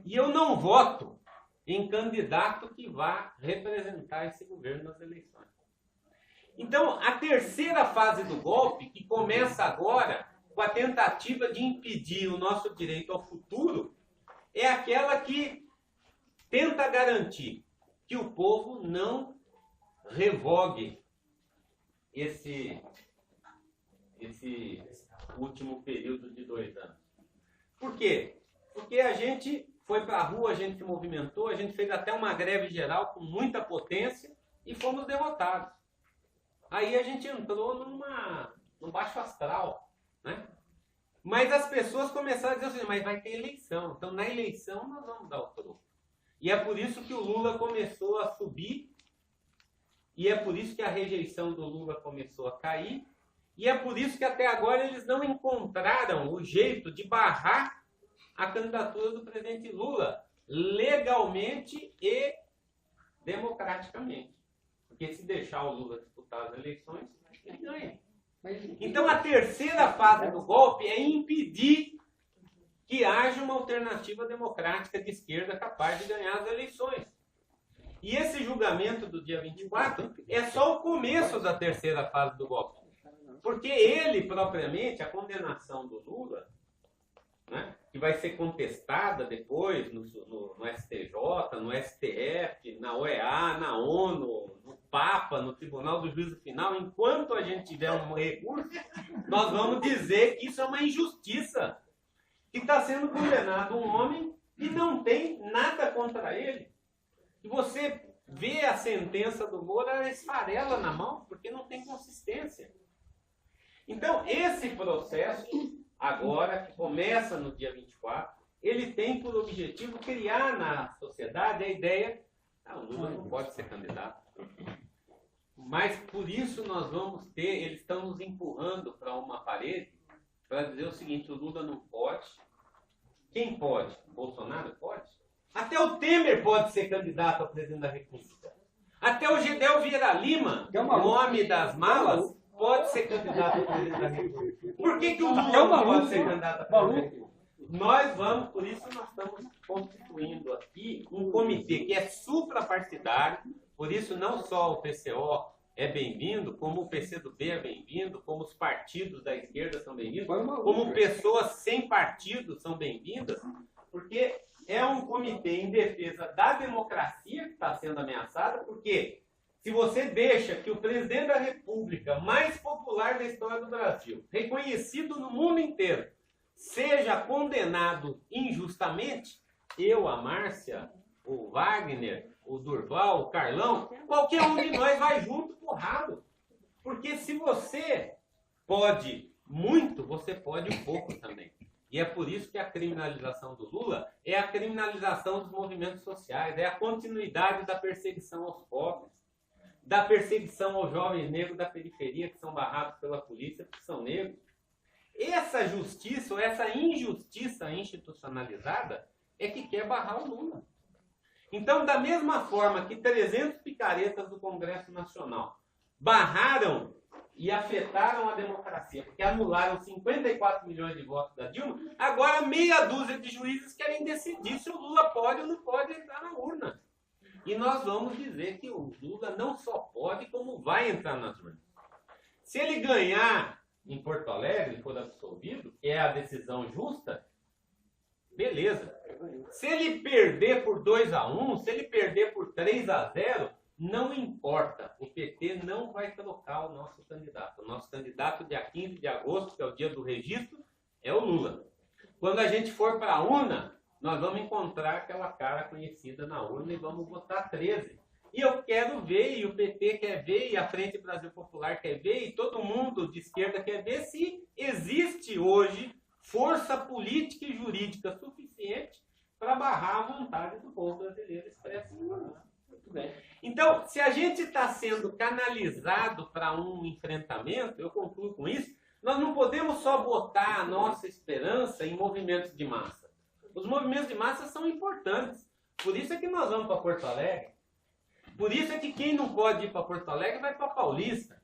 Speaker 8: E eu não voto em candidato que vá representar esse governo nas eleições. Então, a terceira fase do golpe, que começa agora com a tentativa de impedir o nosso direito ao futuro, é aquela que tenta garantir que o povo não revogue esse último período de 2 anos. Por quê? Porque a gente foi para a rua, a gente se movimentou, a gente fez até uma greve geral com muita potência e fomos derrotados. Aí a gente entrou num baixo astral, né? Mas as pessoas começaram a dizer assim, mas vai ter eleição, então na eleição nós vamos dar o troco. E é por isso que o Lula começou a subir, e é por isso que a rejeição do Lula começou a cair, e é por isso que até agora eles não encontraram o jeito de barrar a candidatura do presidente Lula legalmente e democraticamente. Porque se deixar o Lula disputar as eleições, ele ganha. Então a terceira fase do golpe é impedir que haja uma alternativa democrática de esquerda capaz de ganhar as eleições. E esse julgamento do dia 24 é só o começo da terceira fase do golpe. Porque ele, propriamente, a condenação do Lula, né, que vai ser contestada depois no STJ, no STF, na OEA, na ONU, no Papa, no Tribunal do Juízo Final, enquanto a gente tiver um recurso, nós vamos dizer que isso é uma injustiça. Que está sendo condenado um homem que não tem nada contra ele. E você vê a sentença do Moro, ela esfarela na mão, porque não tem consistência. Então, esse processo, agora, que começa no dia 24, ele tem por objetivo criar na sociedade a ideia: o Lula não pode ser candidato. Mas por isso nós vamos ter, eles estão nos empurrando para uma parede para dizer o seguinte, o Lula não pode. Quem pode? Bolsonaro pode? Até o Temer pode ser candidato a presidente da República. Até o Gedel Vieira Lima, o homem das malas, pode ser candidato a presidente da República. Por que o Lula não pode ser candidato a presidente da República? Nós vamos, por isso nós estamos constituindo aqui um comitê que é suprapartidário, por isso não só o PCO é bem-vindo, como o PCdoB é bem-vindo, como os partidos da esquerda são bem-vindos, como pessoas sem partido são bem-vindas, porque é um comitê em defesa da democracia que está sendo ameaçada, porque se você deixa que o presidente da República mais popular da história do Brasil, reconhecido no mundo inteiro, seja condenado injustamente, eu, a Márcia, o Wagner, o Durval, o Carlão, qualquer um de nós vai junto porrado. Porque se você pode muito, você pode um pouco também. E é por isso que a criminalização do Lula é a criminalização dos movimentos sociais, é a continuidade da perseguição aos pobres, da perseguição aos jovens negros da periferia que são barrados pela polícia porque são negros. Essa justiça, ou essa injustiça institucionalizada é que quer barrar o Lula. Então, da mesma forma que 300 picaretas do Congresso Nacional barraram e afetaram a democracia, porque anularam 54 milhões de votos da Dilma, agora meia dúzia de juízes querem decidir se o Lula pode ou não pode entrar na urna. E nós vamos dizer que o Lula não só pode, como vai entrar nas urnas. Se ele ganhar em Porto Alegre e for absolvido, que é a decisão justa, beleza. Se ele perder por 2-1, se ele perder por 3-0, não importa. O PT não vai trocar o nosso candidato. O nosso candidato, dia 15 de agosto, que é o dia do registro, é o Lula. Quando a gente for para a urna, nós vamos encontrar aquela cara conhecida na urna e vamos votar 13. E eu quero ver, e o PT quer ver, e a Frente Brasil Popular quer ver, e todo mundo de esquerda quer ver se existe hoje força política e jurídica suficiente para barrar a vontade do povo brasileiro expressa em urna. Então, se a gente está sendo canalizado para um enfrentamento, eu concluo com isso, nós não podemos só botar a nossa esperança em movimentos de massa. Os movimentos de massa são importantes. Por isso é que nós vamos para Porto Alegre. Por isso é que quem não pode ir para Porto Alegre vai para Paulista.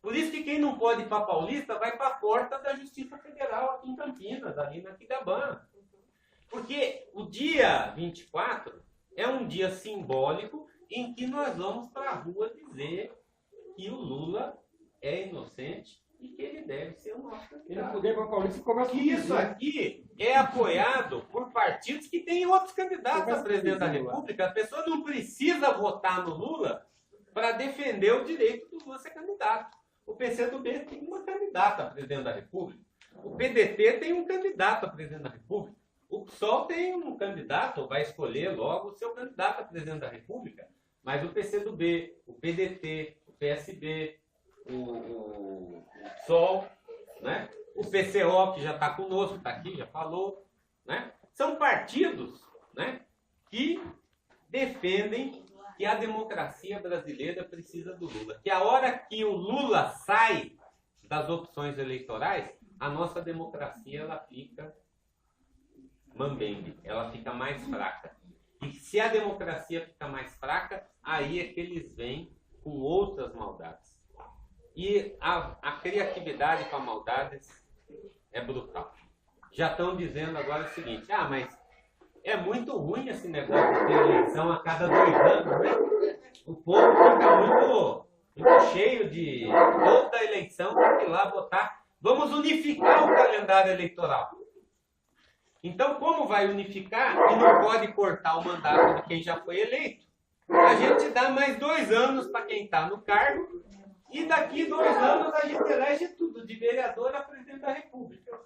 Speaker 8: Por isso que quem não pode ir para Paulista vai para a porta da Justiça Federal aqui em Campinas, ali na Quidabana. Porque o dia 24 é um dia simbólico em que nós vamos para a rua dizer que o Lula é inocente e que ele deve ser o nosso candidato. Que isso aqui é apoiado por partidos que têm outros candidatos a presidente da República. A pessoa não precisa votar no Lula para defender o direito do Lula ser candidato. O PCdoB tem uma candidata a presidente da República. O PDT tem um candidato a presidente da República. O PSOL tem um candidato, ou vai escolher logo o seu candidato a presidente da República. Mas o PCdoB, o PDT, o PSB, o PSOL, né? O PCO, que já está conosco, está aqui, já falou, né? São partidos, né, que defendem que a democracia brasileira precisa do Lula. Que a hora que o Lula sai das opções eleitorais, a nossa democracia ela fica mambembe, ela fica mais fraca. E se a democracia fica mais fraca, aí é que eles vêm com outras maldades. E a criatividade com a maldade é brutal. Já estão dizendo agora o seguinte, mas é muito ruim esse negócio de ter eleição a cada 2 anos, né? O povo fica muito cheio de toda eleição, tem que ir lá votar. Vamos unificar o calendário eleitoral. Então, como vai unificar e não pode cortar o mandato de quem já foi eleito? A gente dá mais 2 anos para quem está no cargo e daqui 2 anos a gente elege tudo, de vereador a presidente da República.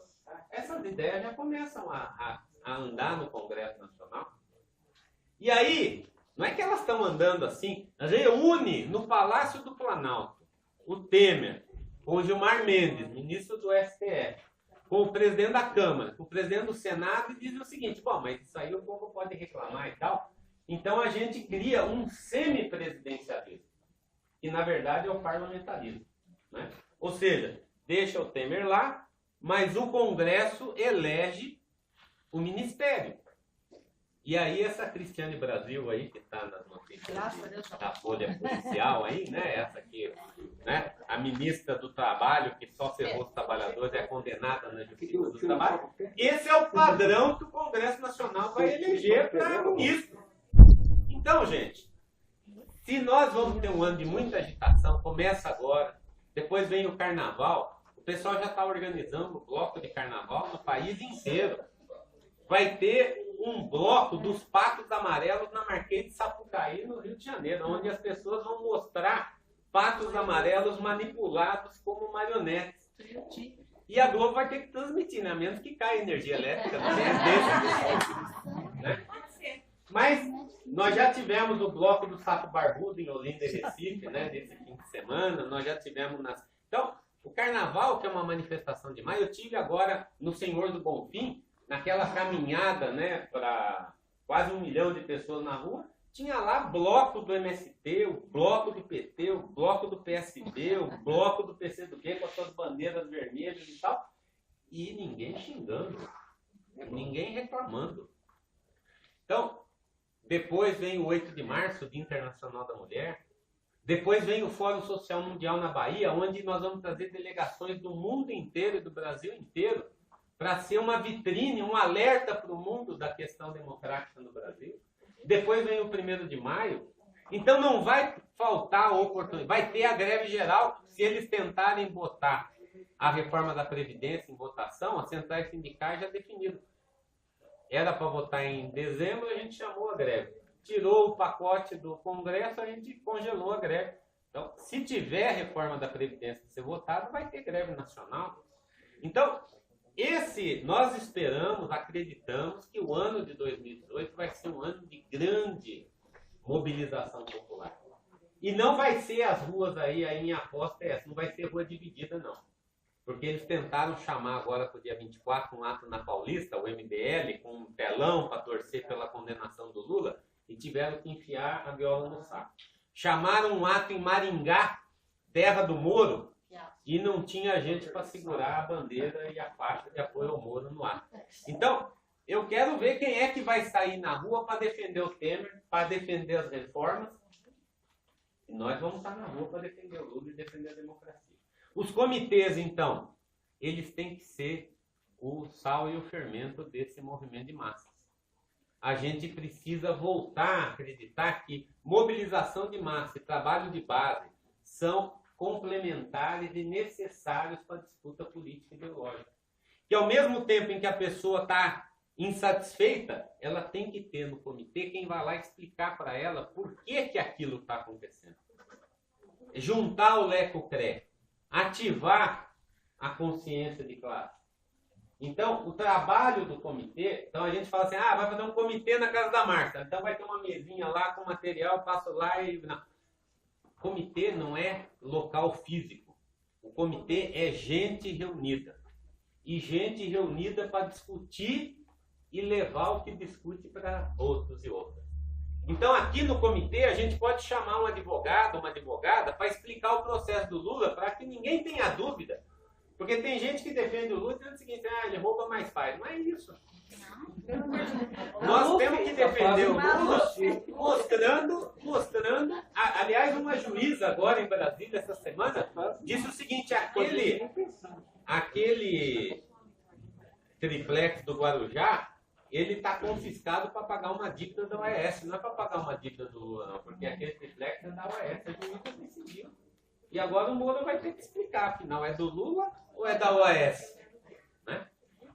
Speaker 8: Essas ideias já começam a andar no Congresso Nacional. E aí, não é que elas estão andando assim, reúne no Palácio do Planalto o Temer com o Gilmar Mendes, ministro do STF, com o presidente da Câmara, com o presidente do Senado, e diz o seguinte, bom, mas isso aí o povo pode reclamar e tal. Então a gente cria um semipresidencialismo. que na verdade é o parlamentarismo, né? Ou seja, deixa o Temer lá, mas o Congresso elege o ministério. E aí essa Cristiane Brasil aí, que está nas notícias da Folha Policial aí, né? Essa aqui, né? A ministra do Trabalho, que só ferrou os trabalhadores, é condenada na Justiça do Trabalho. Esse é o padrão que o Congresso Nacional vai eleger para ministro. Então, gente, se nós vamos ter um ano de muita agitação, começa agora, depois vem o Carnaval, o pessoal já está organizando o bloco de Carnaval no país inteiro. Vai ter um bloco dos patos amarelos na Marquês de Sapucaí, no Rio de Janeiro, onde as pessoas vão mostrar patos amarelos manipulados como marionetes. E a Globo vai ter que transmitir, né? A menos que caia energia elétrica, não tem né? Mas nós já tivemos o bloco do Sapo Barbudo em Olinda e Recife, né? Nesse fim de semana, nós já tivemos nas... Então, o Carnaval, que é uma manifestação de maio, eu tive agora no Senhor do Bonfim, naquela caminhada, né, para quase 1 milhão de pessoas na rua, tinha lá bloco do MST, o bloco do PT, o bloco do PSD, o bloco do PCdoB com as suas bandeiras vermelhas e tal, e ninguém xingando, ninguém reclamando. Então, depois vem o 8 de março, Dia Internacional da Mulher, depois vem o Fórum Social Mundial na Bahia, onde nós vamos trazer delegações do mundo inteiro e do Brasil inteiro, para ser uma vitrine, um alerta para o mundo da questão democrática no Brasil. Depois vem o 1º de maio. Então não vai faltar oportunidade. Vai ter a greve geral. Se eles tentarem botar a reforma da Previdência em votação, as centrais sindicais já definiram. Era para votar em dezembro, a gente chamou a greve. Tirou o pacote do Congresso, a gente congelou a greve. Então, se tiver a reforma da Previdência para ser votada, vai ter greve nacional. Então, nós esperamos, acreditamos que o ano de 2018 vai ser um ano de grande mobilização popular. E não vai ser as ruas aí, a minha aposta é essa, não vai ser rua dividida não. Porque eles tentaram chamar agora para o dia 24 um ato na Paulista, o MBL, com um telão para torcer pela condenação do Lula, e tiveram que enfiar a viola no saco. Chamaram um ato em Maringá, terra do Moro, e não tinha gente para segurar a bandeira e a faixa de apoio ao Moro no ar. Então, eu quero ver quem é que vai sair na rua para defender o Temer, para defender as reformas. E nós vamos estar na rua para defender o Lula e defender a democracia. Os comitês, então, eles têm que ser o sal e o fermento desse movimento de massas. A gente precisa voltar a acreditar que mobilização de massa e trabalho de base são complementares e necessários para a disputa política e ideológica. Que ao mesmo tempo em que a pessoa está insatisfeita, ela tem que ter no comitê quem vai lá explicar para ela por que aquilo está acontecendo. Juntar o leco-cré, ativar a consciência de classe. Então, o trabalho do comitê, então a gente fala assim, vai fazer um comitê na casa da Marta, então vai ter uma mesinha lá com material, passo lá e... Não. Comitê não é local físico. O comitê é gente reunida. E gente reunida para discutir e levar o que discute para outros e outras. Então, aqui no comitê, a gente pode chamar um advogado, uma advogada, para explicar o processo do Lula, para que ninguém tenha dúvida. Porque tem gente que defende o Lula dizendo o seguinte, ele rouba mais faz. Não é isso. Nós temos que defender o Lula mostrando. Aliás, uma juíza agora em Brasília, essa semana, disse o seguinte, aquele triplex do Guarujá, ele está confiscado para pagar uma dívida da OAS, não é para pagar uma dívida do Lula, não, porque aquele triplex é da OAS, a juíza decidiu. E agora o Moro vai ter que explicar, afinal, é do Lula ou é da OAS? Né?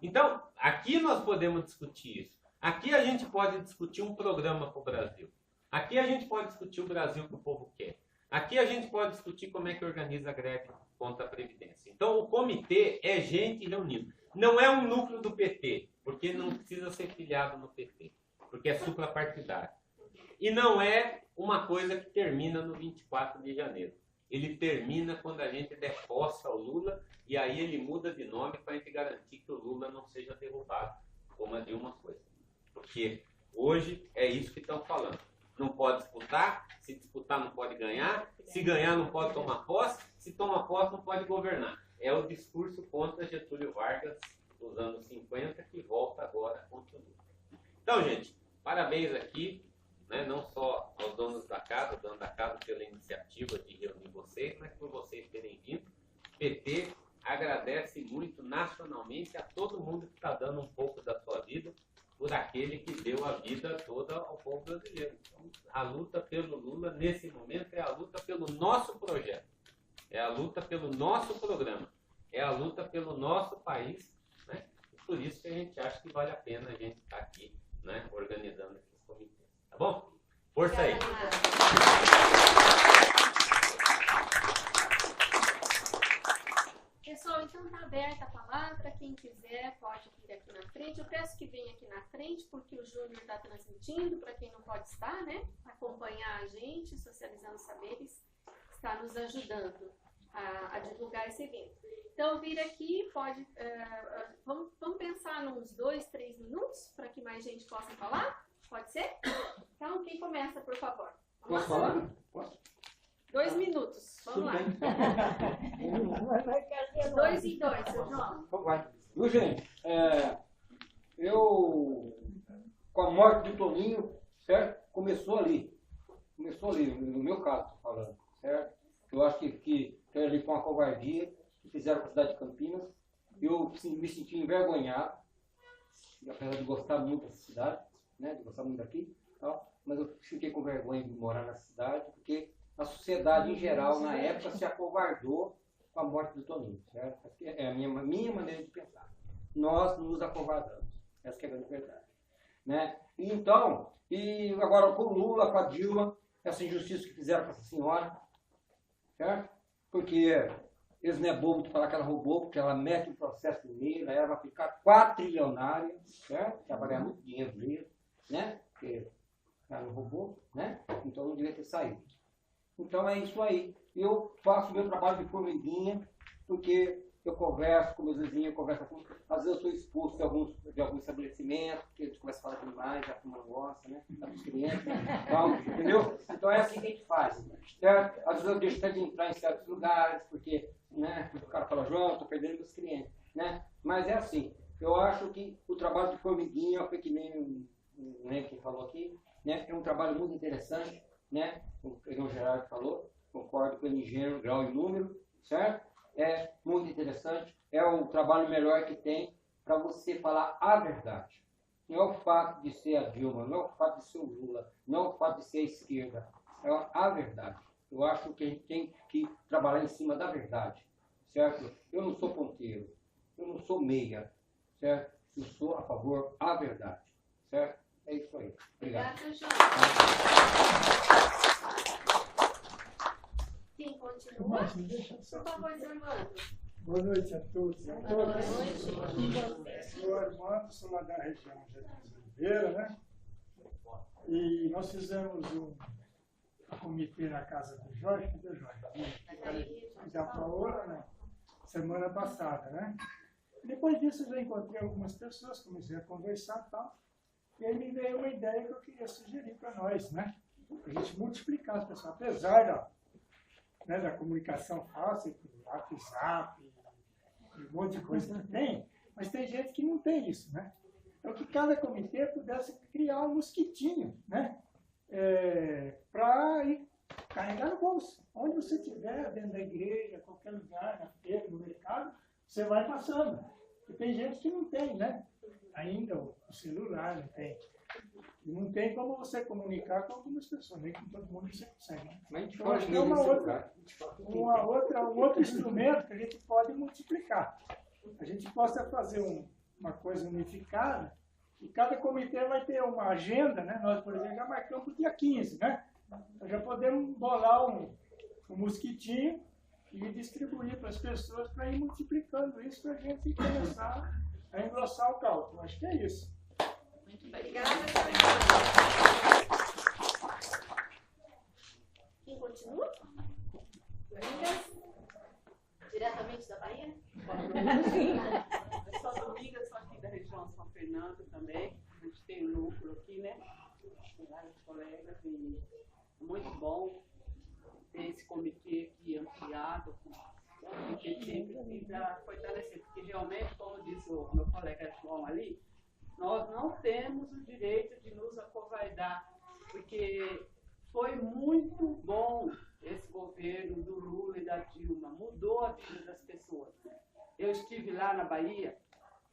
Speaker 8: Então, aqui nós podemos discutir isso. Aqui a gente pode discutir um programa para o Brasil. Aqui a gente pode discutir o Brasil que o povo quer. Aqui a gente pode discutir como é que organiza a greve contra a Previdência. Então, o comitê é gente reunida. Não é um núcleo do PT, porque não precisa ser filiado no PT, porque é suprapartidário. E não é uma coisa que termina no 24 de janeiro. Ele termina quando a gente der posse ao Lula e aí ele muda de nome para a gente garantir que o Lula não seja derrubado, como a Dilma foi. Porque hoje é isso que estão falando. Não pode disputar, se disputar não pode ganhar. ganhar. Se ganhar, não pode tomar posse. Se toma posse, não pode governar. É o discurso contra Getúlio Vargas dos anos 50 que volta agora contra o Lula. Então, gente, parabéns aqui, né, não só aos donos da casa, dono da casa pela iniciativa de reunir vocês, mas por vocês terem vindo. PT agradece muito nacionalmente a todo mundo que está dando um pouco da sua vida por aquele que deu a vida toda ao povo brasileiro. Então, a luta pelo Lula, nesse momento, é a luta pelo nosso projeto, é a luta pelo nosso programa, é a luta pelo nosso país, né? E por isso que a gente acha que vale a pena a gente estar aqui, né, organizando esses comitês. Tá bom? Força aí!
Speaker 1: Pessoal, então está aberta a palavra. Quem quiser pode vir aqui na frente. Eu peço que venha aqui na frente, porque o Júnior está transmitindo, para quem não pode estar, né? Acompanhar a gente, Socializando Saberes, está nos ajudando a divulgar esse evento. Então, vir aqui, pode. Vamos pensar nos 2, 3 minutos, para que mais gente possa falar? Pode ser? Então, quem começa, por favor?
Speaker 9: Posso falar? Posso?
Speaker 1: 2 minutos, vamos lá. 2 e 2, seu João.
Speaker 9: Então vai. Viu, gente? Eu, com a morte do Toninho, certo? Começou ali, no meu caso, tô falando, certo? Eu acho que ali com a covardia que fizeram com a cidade de Campinas, eu me senti envergonhado, apesar de gostar muito dessa cidade, né? De gostar muito daqui, tal, mas eu fiquei com vergonha de morar na cidade, porque a sociedade em geral, na época, se acovardou com a morte do Toninho, certo? É a minha maneira de pensar. Nós nos acovardamos. Essa que é a grande verdade. Né? Então, e agora com o Lula, com a Dilma, essa injustiça que fizeram com essa senhora, certo? Porque eles não é bobo de falar que ela roubou, porque ela mete um processo no meio, ela vai ficar quatrilionária, certo? Vai ganhar muito dinheiro mesmo, né? Porque ela não roubou, né? Então não devia ter saído. Então é isso aí. Eu faço meu trabalho de formiguinha, porque eu converso com meus vizinhos, às vezes eu sou expulso de algum estabelecimento, porque a gente começa a falar demais, já como não gosta, né? Tá com os clientes, então, entendeu? Então é assim que a gente faz. Certo? Às vezes eu deixo até de entrar em certos lugares, porque, né, o cara fala, João, estou perdendo meus clientes, né? Mas é assim, eu acho que o trabalho de formiguinha, foi que nem quem falou aqui, né? É um trabalho muito interessante, né? O Pedro Gerardo falou, concordo com ele em gênero, grau e número, certo? É muito interessante, é o trabalho melhor que tem para você falar a verdade. Não é o fato de ser a Dilma, não é o fato de ser o Lula, não é o fato de ser a esquerda, é a verdade. Eu acho que a gente tem que trabalhar em cima da verdade, certo? Eu não sou ponteiro, eu não sou meia, certo? Eu sou a favor da verdade, certo? É isso aí. Obrigado.
Speaker 1: Obrigado, João. Quem continua? Por favor, seu Armando.
Speaker 10: Boa noite a todos e a
Speaker 1: Boa
Speaker 10: todas.
Speaker 1: noite.
Speaker 10: Sou Armando, sou lá da região de Oliveira, né? E nós fizemos um comitê na casa do Jorge, cadê o Jorge? Já para outra, né? Semana passada, né? Depois disso eu já encontrei algumas pessoas, comecei a conversar e tal. E aí me veio uma ideia que eu queria sugerir para nós, né? A gente multiplicar as pessoas, apesar da comunicação fácil, WhatsApp, e um monte de coisa que tem, mas tem gente que não tem isso, né? Então que cada comitê pudesse criar um mosquitinho, né? Para ir carregar no bolso. Onde você estiver, dentro da igreja, qualquer lugar, na feira, no mercado, você vai passando. E tem gente que não tem, né? Ainda o celular não tem. E não tem como você comunicar com algumas pessoas, nem com todo mundo você consegue. Né?
Speaker 9: Mas a gente
Speaker 10: Então,
Speaker 9: pode
Speaker 10: acho que é um outro
Speaker 9: mesmo.
Speaker 10: instrumento que a gente pode multiplicar. A gente possa fazer uma coisa unificada e cada comitê vai ter uma agenda, né? Nós, por exemplo, já marcamos para o dia 15, né? Então já podemos bolar um mosquitinho e distribuir para as pessoas para ir multiplicando isso para a gente começar a engrossar o cálculo. Acho que é isso.
Speaker 1: Muito obrigada. Quem continua? Domingas? Diretamente da Bahia?
Speaker 11: Eu sou Domingas, sou aqui da região São Fernando também. A gente tem um núcleo aqui, né? Tem vários colegas e é muito bom ter esse comitê aqui ampliado, o que sempre precisa fortalecer, porque realmente, como disse o meu colega João ali, nós não temos o direito de nos acovardar, porque foi muito bom esse governo do Lula e da Dilma, mudou a vida das pessoas. Eu estive lá na Bahia,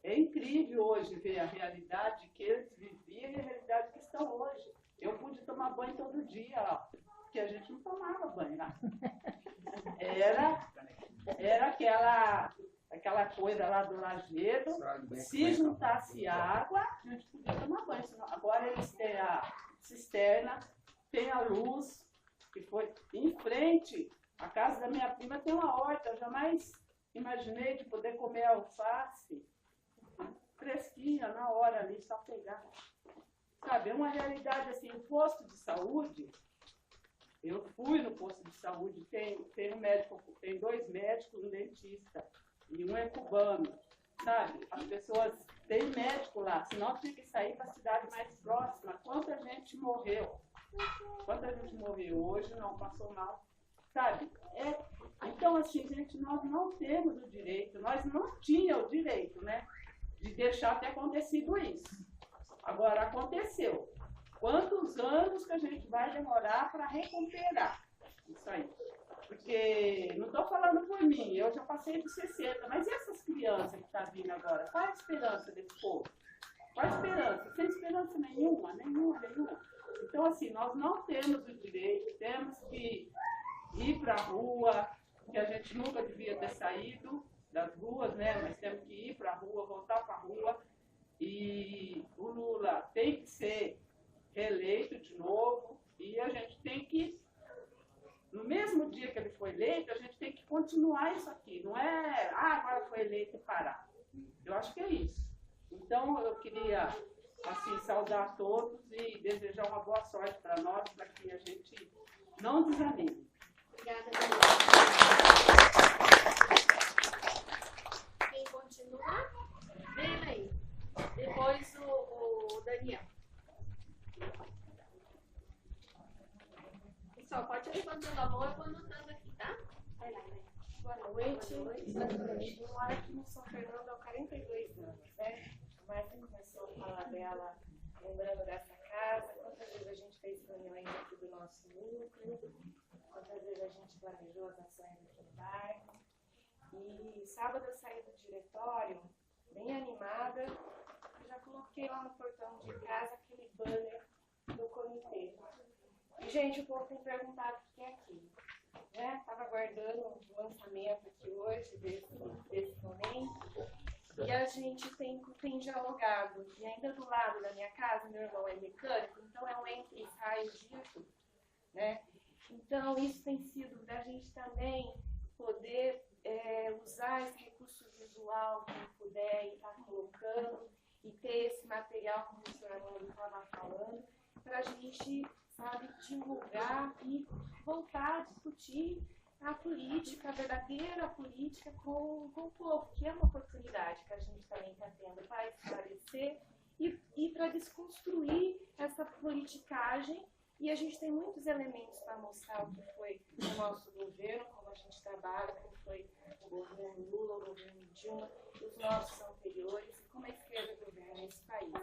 Speaker 11: é incrível hoje ver a realidade que eles viviam e a realidade que estão hoje. Eu pude tomar banho todo dia lá, porque a gente não tomava banho lá. Era aquela coisa lá do lajedo, se juntasse água, a gente podia tomar banho. Agora eles têm a cisterna, tem a luz, que foi em frente. A casa da minha prima tem uma horta, eu jamais imaginei de poder comer alface fresquinha na hora ali, só pegar. Sabe, é uma realidade assim, o posto de saúde, eu fui no posto de saúde, tem um médico, tem 2 médicos, um dentista, e um é cubano, sabe? As pessoas, tem médico lá, senão tinha que sair para a cidade mais próxima. Quanta gente morreu? Quanta gente morreu hoje, não passou mal, sabe? Então, assim, gente, nós não temos o direito, nós não tínhamos o direito, né, de deixar ter acontecido isso. Agora, aconteceu. Quantos anos que a gente vai demorar para recuperar isso aí? Porque, não estou falando por mim, eu já passei dos 60, mas e essas crianças que estão vindo agora? Qual a esperança desse povo? Qual a esperança? Sem esperança nenhuma. Então, assim, nós não temos o direito, temos que ir para a rua, que a gente nunca devia ter saído das ruas, né? Mas temos que ir para a rua, voltar para a rua. E o Lula tem que ser reeleito de novo e a gente tem que, no mesmo dia que ele foi eleito, a gente tem que continuar isso aqui. Não é, agora foi eleito e parar. Eu acho que é isso. Então, eu queria, assim, saudar a todos e desejar uma boa sorte para nós, para que a gente não desanime.
Speaker 1: Obrigada, quem continua? Vem aí. Depois o Daniel. Pessoal, pode ir levantando a mão, eu vou anotando aqui, tá? Vai lá, né?
Speaker 12: Boa noite. Eu moro aqui no São Fernando há 42 anos, né? A Marta começou a falar dela, lembrando dessa casa, quantas vezes a gente fez reuniões aqui do nosso núcleo, quantas vezes a gente planejou as ações aqui no bairro. E sábado eu saí do diretório, bem animada, eu já coloquei lá no portão de casa aquele banner do comitê. E, gente, o povo tem perguntado o que é aquilo. Né? Estava aguardando o lançamento aqui hoje, desse momento, e a gente tem dialogado. E ainda do lado da minha casa, meu irmão é mecânico, então é um entra e sai o dia todo. Né? Então, isso tem sido da gente também poder usar esse recurso visual que puder e estar colocando, e ter esse material, como o senhor Armando estava falando, para a gente, sabe, divulgar e voltar a discutir a política, a verdadeira política com o povo, que é uma oportunidade que a gente também está tendo para esclarecer e para desconstruir essa politicagem. E a gente tem muitos elementos para mostrar o que foi o nosso governo, como a gente trabalha, como foi o governo Lula, o governo Dilma, os nossos anteriores, e como a esquerda governa esse país.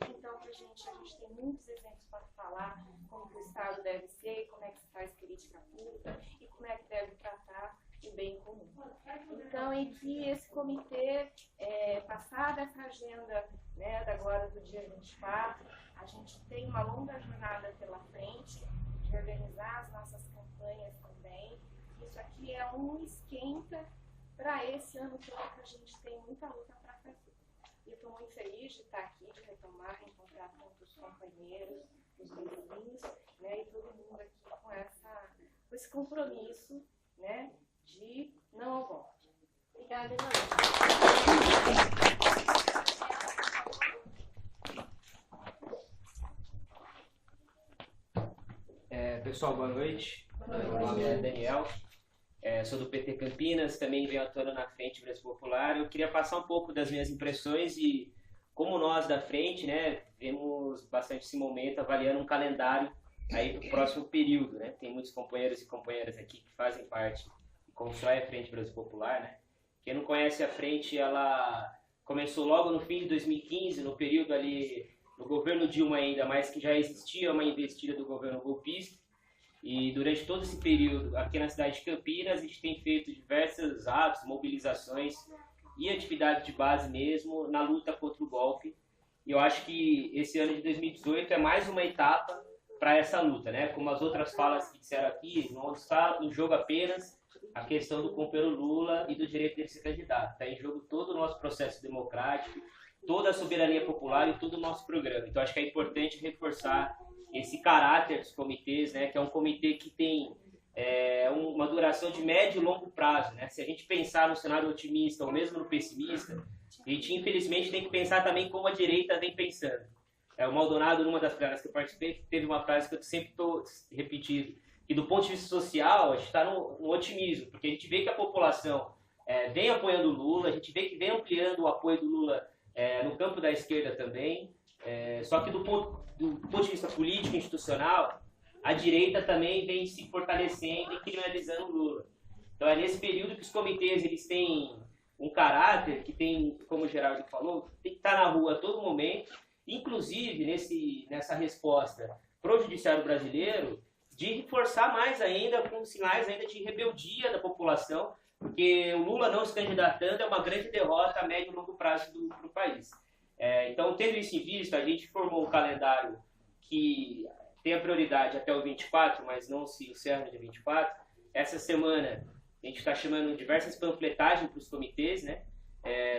Speaker 12: Então, a gente tem muitos exemplos para falar como que o Estado deve ser, como é que se faz política pública e como é que deve tratar o bem comum. Então, e que esse comitê, passada essa agenda, né, agora do dia 24, a gente tem uma longa jornada pela frente de organizar as nossas campanhas também. Isso aqui é um esquenta para esse ano todo, que a gente tem muita luta para fazer. E estou muito feliz de estar aqui, de retomar, reencontrar com os companheiros, os vizinhos, né, e todo mundo aqui com esse compromisso, né, de não ao voto.
Speaker 1: Obrigada, Emanuel.
Speaker 13: Pessoal, boa noite. Meu nome é Daniel, sou do PT Campinas, também venho atuando na Frente Brasil Popular. Eu queria passar um pouco das minhas impressões e como nós da Frente, né, vemos bastante esse momento avaliando um calendário aí para o próximo período, né? Tem muitos companheiros e companheiras aqui que fazem parte e constroem a Frente Brasil Popular, né? Quem não conhece a frente, ela começou logo no fim de 2015, no período ali no governo Dilma ainda, mas que já existia uma investida do governo golpista. E durante todo esse período, aqui na cidade de Campinas, a gente tem feito diversos atos, mobilizações e atividades de base mesmo na luta contra o golpe. E eu acho que esse ano de 2018 é mais uma etapa para essa luta, né? Como as outras falas que disseram aqui, não está em jogo apenas a questão do companheiro Lula e do direito dele ser candidato. Está em jogo todo o nosso processo democrático, toda a soberania popular e todo o nosso programa. Então, acho que é importante reforçar esse caráter dos comitês, né? Que é um comitê que tem uma duração de médio e longo prazo, né? Se a gente pensar no cenário otimista ou mesmo no pessimista, a gente, infelizmente, tem que pensar também como a direita vem pensando. O Maldonado, numa das plenárias que eu participei, teve uma frase que eu sempre estou repetindo, que do ponto de vista social, a gente está no otimismo, porque a gente vê que a população vem apoiando o Lula, a gente vê que vem ampliando o apoio do Lula no campo da esquerda também, só que do ponto de vista político e institucional, a direita também vem se fortalecendo e criminalizando o Lula. Então é nesse período que os comitês eles têm um caráter que tem, como o Geraldo falou, tem que estar na rua a todo momento, inclusive nessa resposta para o judiciário brasileiro, de reforçar mais ainda, com sinais ainda de rebeldia da população, porque o Lula não se candidatando é uma grande derrota a médio e longo prazo do país. Então, tendo isso em vista, a gente formou um calendário que tem a prioridade até o 24, mas não se encerra no dia 24. Essa semana, a gente está chamando diversas panfletagens para os comitês, né?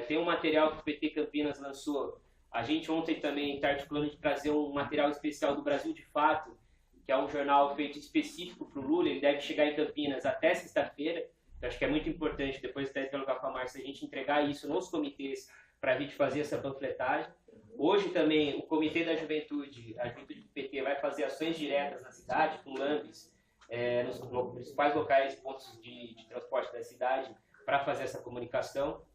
Speaker 13: Tem um material que o PT Campinas lançou. A gente ontem também está articulando de trazer um material especial do Brasil de Fato, que é um jornal feito específico para o Lula. Ele deve chegar em Campinas até sexta-feira. Eu acho que é muito importante, depois até dialogar com a Márcia, a gente entregar isso nos comitês para a gente fazer essa panfletagem. Hoje também o Comitê da Juventude, a Juventude do PT, vai fazer ações diretas na cidade, com lambes, nos principais locais e pontos de transporte da cidade, para fazer essa comunicação.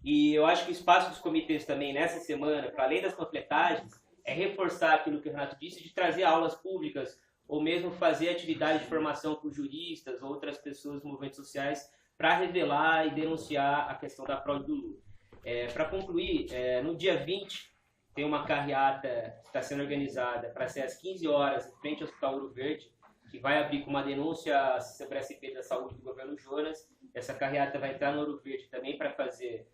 Speaker 13: E eu acho que o espaço dos comitês também, nessa semana, para além das panfletagens, é reforçar aquilo que o Renato disse, de trazer aulas públicas, ou mesmo fazer atividade de formação com juristas ou outras pessoas dos movimentos sociais, para revelar e denunciar a questão da fraude do Lula. Para concluir, no dia 20, tem uma carreata que está sendo organizada para ser às 15 horas, em frente ao Hospital Ouro Verde, que vai abrir com uma denúncia sobre a CP da saúde do governo Jonas. Essa carreata vai entrar no Ouro Verde também para fazer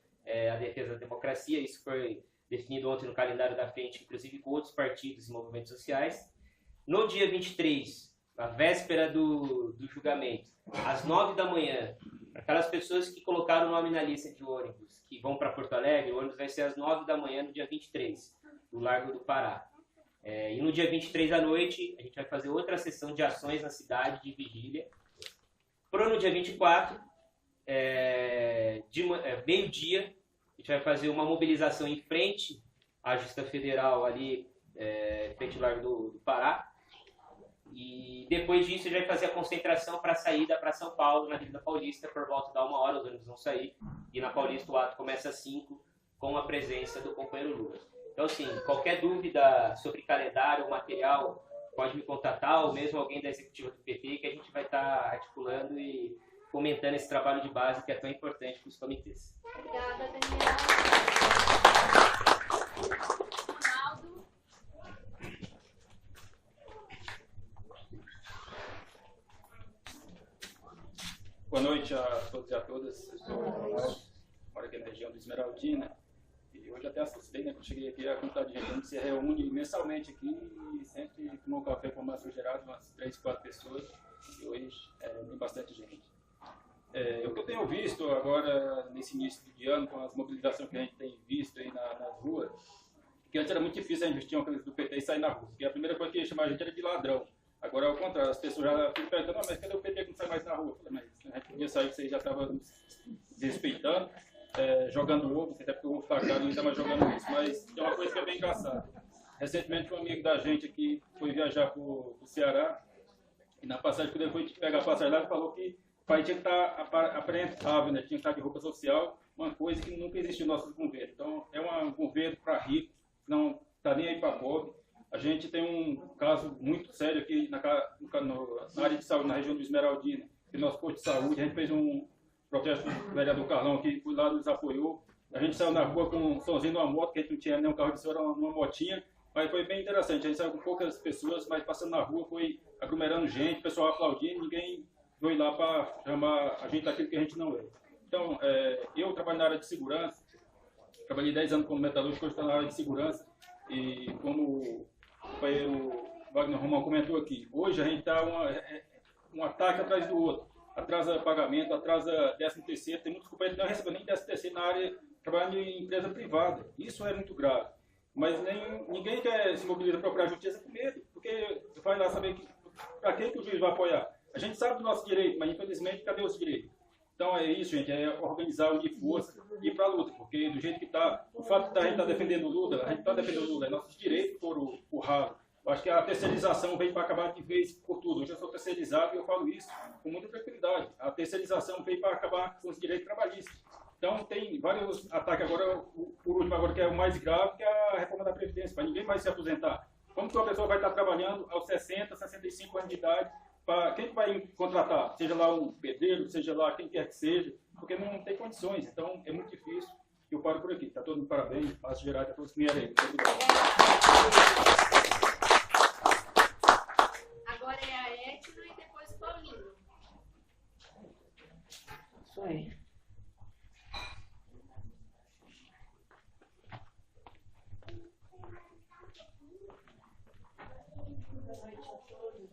Speaker 13: a defesa da democracia. Isso foi definido ontem no calendário da frente, inclusive com outros partidos e movimentos sociais. No dia 23, na véspera do julgamento, às 9 da manhã, aquelas pessoas que colocaram o nome na lista de ônibus, que vão para Porto Alegre, o ônibus vai ser às 9 da manhã no dia 23, do Largo do Pará. E no dia 23 à noite, a gente vai fazer outra sessão de ações na cidade, de vigília. No dia 24, meio-dia, a gente vai fazer uma mobilização em frente à Justiça Federal, ali, em frente ao Largo do Pará. E depois disso, a gente vai fazer a concentração para a saída para São Paulo, na Avenida Paulista, por volta da 1h, os ônibus vão sair. E na Paulista o ato começa às 5, com a presença do companheiro Lula. Então, assim, qualquer dúvida sobre calendário ou material, pode me contatar, ou mesmo alguém da executiva do PT, que a gente vai estar articulando e fomentando esse trabalho de base que é tão importante para os comitês.
Speaker 1: Obrigada, Daniel. Ronaldo.
Speaker 14: Boa noite a todos e a todas. Eu sou o Ronaldo, moro aqui na região do Esmeraldina. E hoje até assustei, né? Quando cheguei aqui, a quantidade de gente se reúne mensalmente aqui e sempre tomou um café com o Márcio Geraldo, umas 3, 4 pessoas. E hoje tem bastante gente. O que eu tenho visto agora, nesse início de ano, com as mobilizações que a gente tem visto aí nas ruas, que antes era muito difícil a gente vestir uma camisa do PT e sair na rua. Porque a primeira coisa que ia chamar a gente era de ladrão. Agora, ao contrário, as pessoas já ficam perguntando, mas cadê o PT que não sai mais na rua? Eu falei, mas a gente podia sair, vocês já estavam desrespeitando, jogando ovo, até porque o ovo está caro e ainda mais jogando isso. Mas tem uma coisa que é bem engraçada. Recentemente, um amigo da gente aqui foi viajar para o Ceará, e na passagem, quando ele foi pegar a passagem lá, ele falou que o país tinha que estar aparentável, né? Tinha que estar de roupa social, uma coisa que nunca existiu no nosso governo. Então, é um governo para rico, não está nem aí para pobre. A gente tem um caso muito sério aqui na área de saúde, na região do Esmeraldina, que nosso posto de saúde, a gente fez um protesto do vereador Carlão, que foi lá, nos apoiou. A gente saiu na rua com um somzinho de uma moto, que a gente não tinha nem um carro de som, era uma motinha, mas foi bem interessante. A gente saiu com poucas pessoas, mas passando na rua foi aglomerando gente, o pessoal aplaudindo, ninguém foi lá para chamar a gente daquilo que a gente não é. Então, eu trabalho na área de segurança, trabalhei 10 anos como metalúrgico, hoje estou na área de segurança, e como o companheiro Wagner Romão comentou aqui, hoje a gente está um ataque atrás do outro, atrasa pagamento, atrasa 13º, tem muitos companheiros que não recebem nem 13º na área, trabalhando em empresa privada, isso é muito grave, mas ninguém quer se mobilizar para procurar justiça com medo, porque vai lá saber para quem que o juiz vai apoiar. A gente sabe do nosso direito, mas infelizmente cadê os direitos? Então é isso, gente, é organizar, unir força e ir para a luta, porque do jeito que está, o fato de a gente estar defendendo o Lula, a gente está defendendo o Lula, é nossos direitos foram ralo. Eu acho que a terceirização veio para acabar de vez por tudo. Hoje eu sou terceirizado e eu falo isso com muita tranquilidade. A terceirização veio para acabar com os direitos trabalhistas. Então tem vários ataques agora, por último agora que é o mais grave, que é a reforma da Previdência, para ninguém mais se aposentar. Como que uma pessoa vai estar trabalhando aos 60, 65 anos de idade, quem que vai contratar? Seja lá um pedreiro, seja lá quem quer que seja, porque não tem condições. Então, é muito difícil. Eu paro por aqui. Está todo mundo parabéns. Passo geral a todos que vieram aí.
Speaker 1: Agora é a Edna e depois o Paulinho.
Speaker 11: Isso aí.
Speaker 12: Boa noite a todos.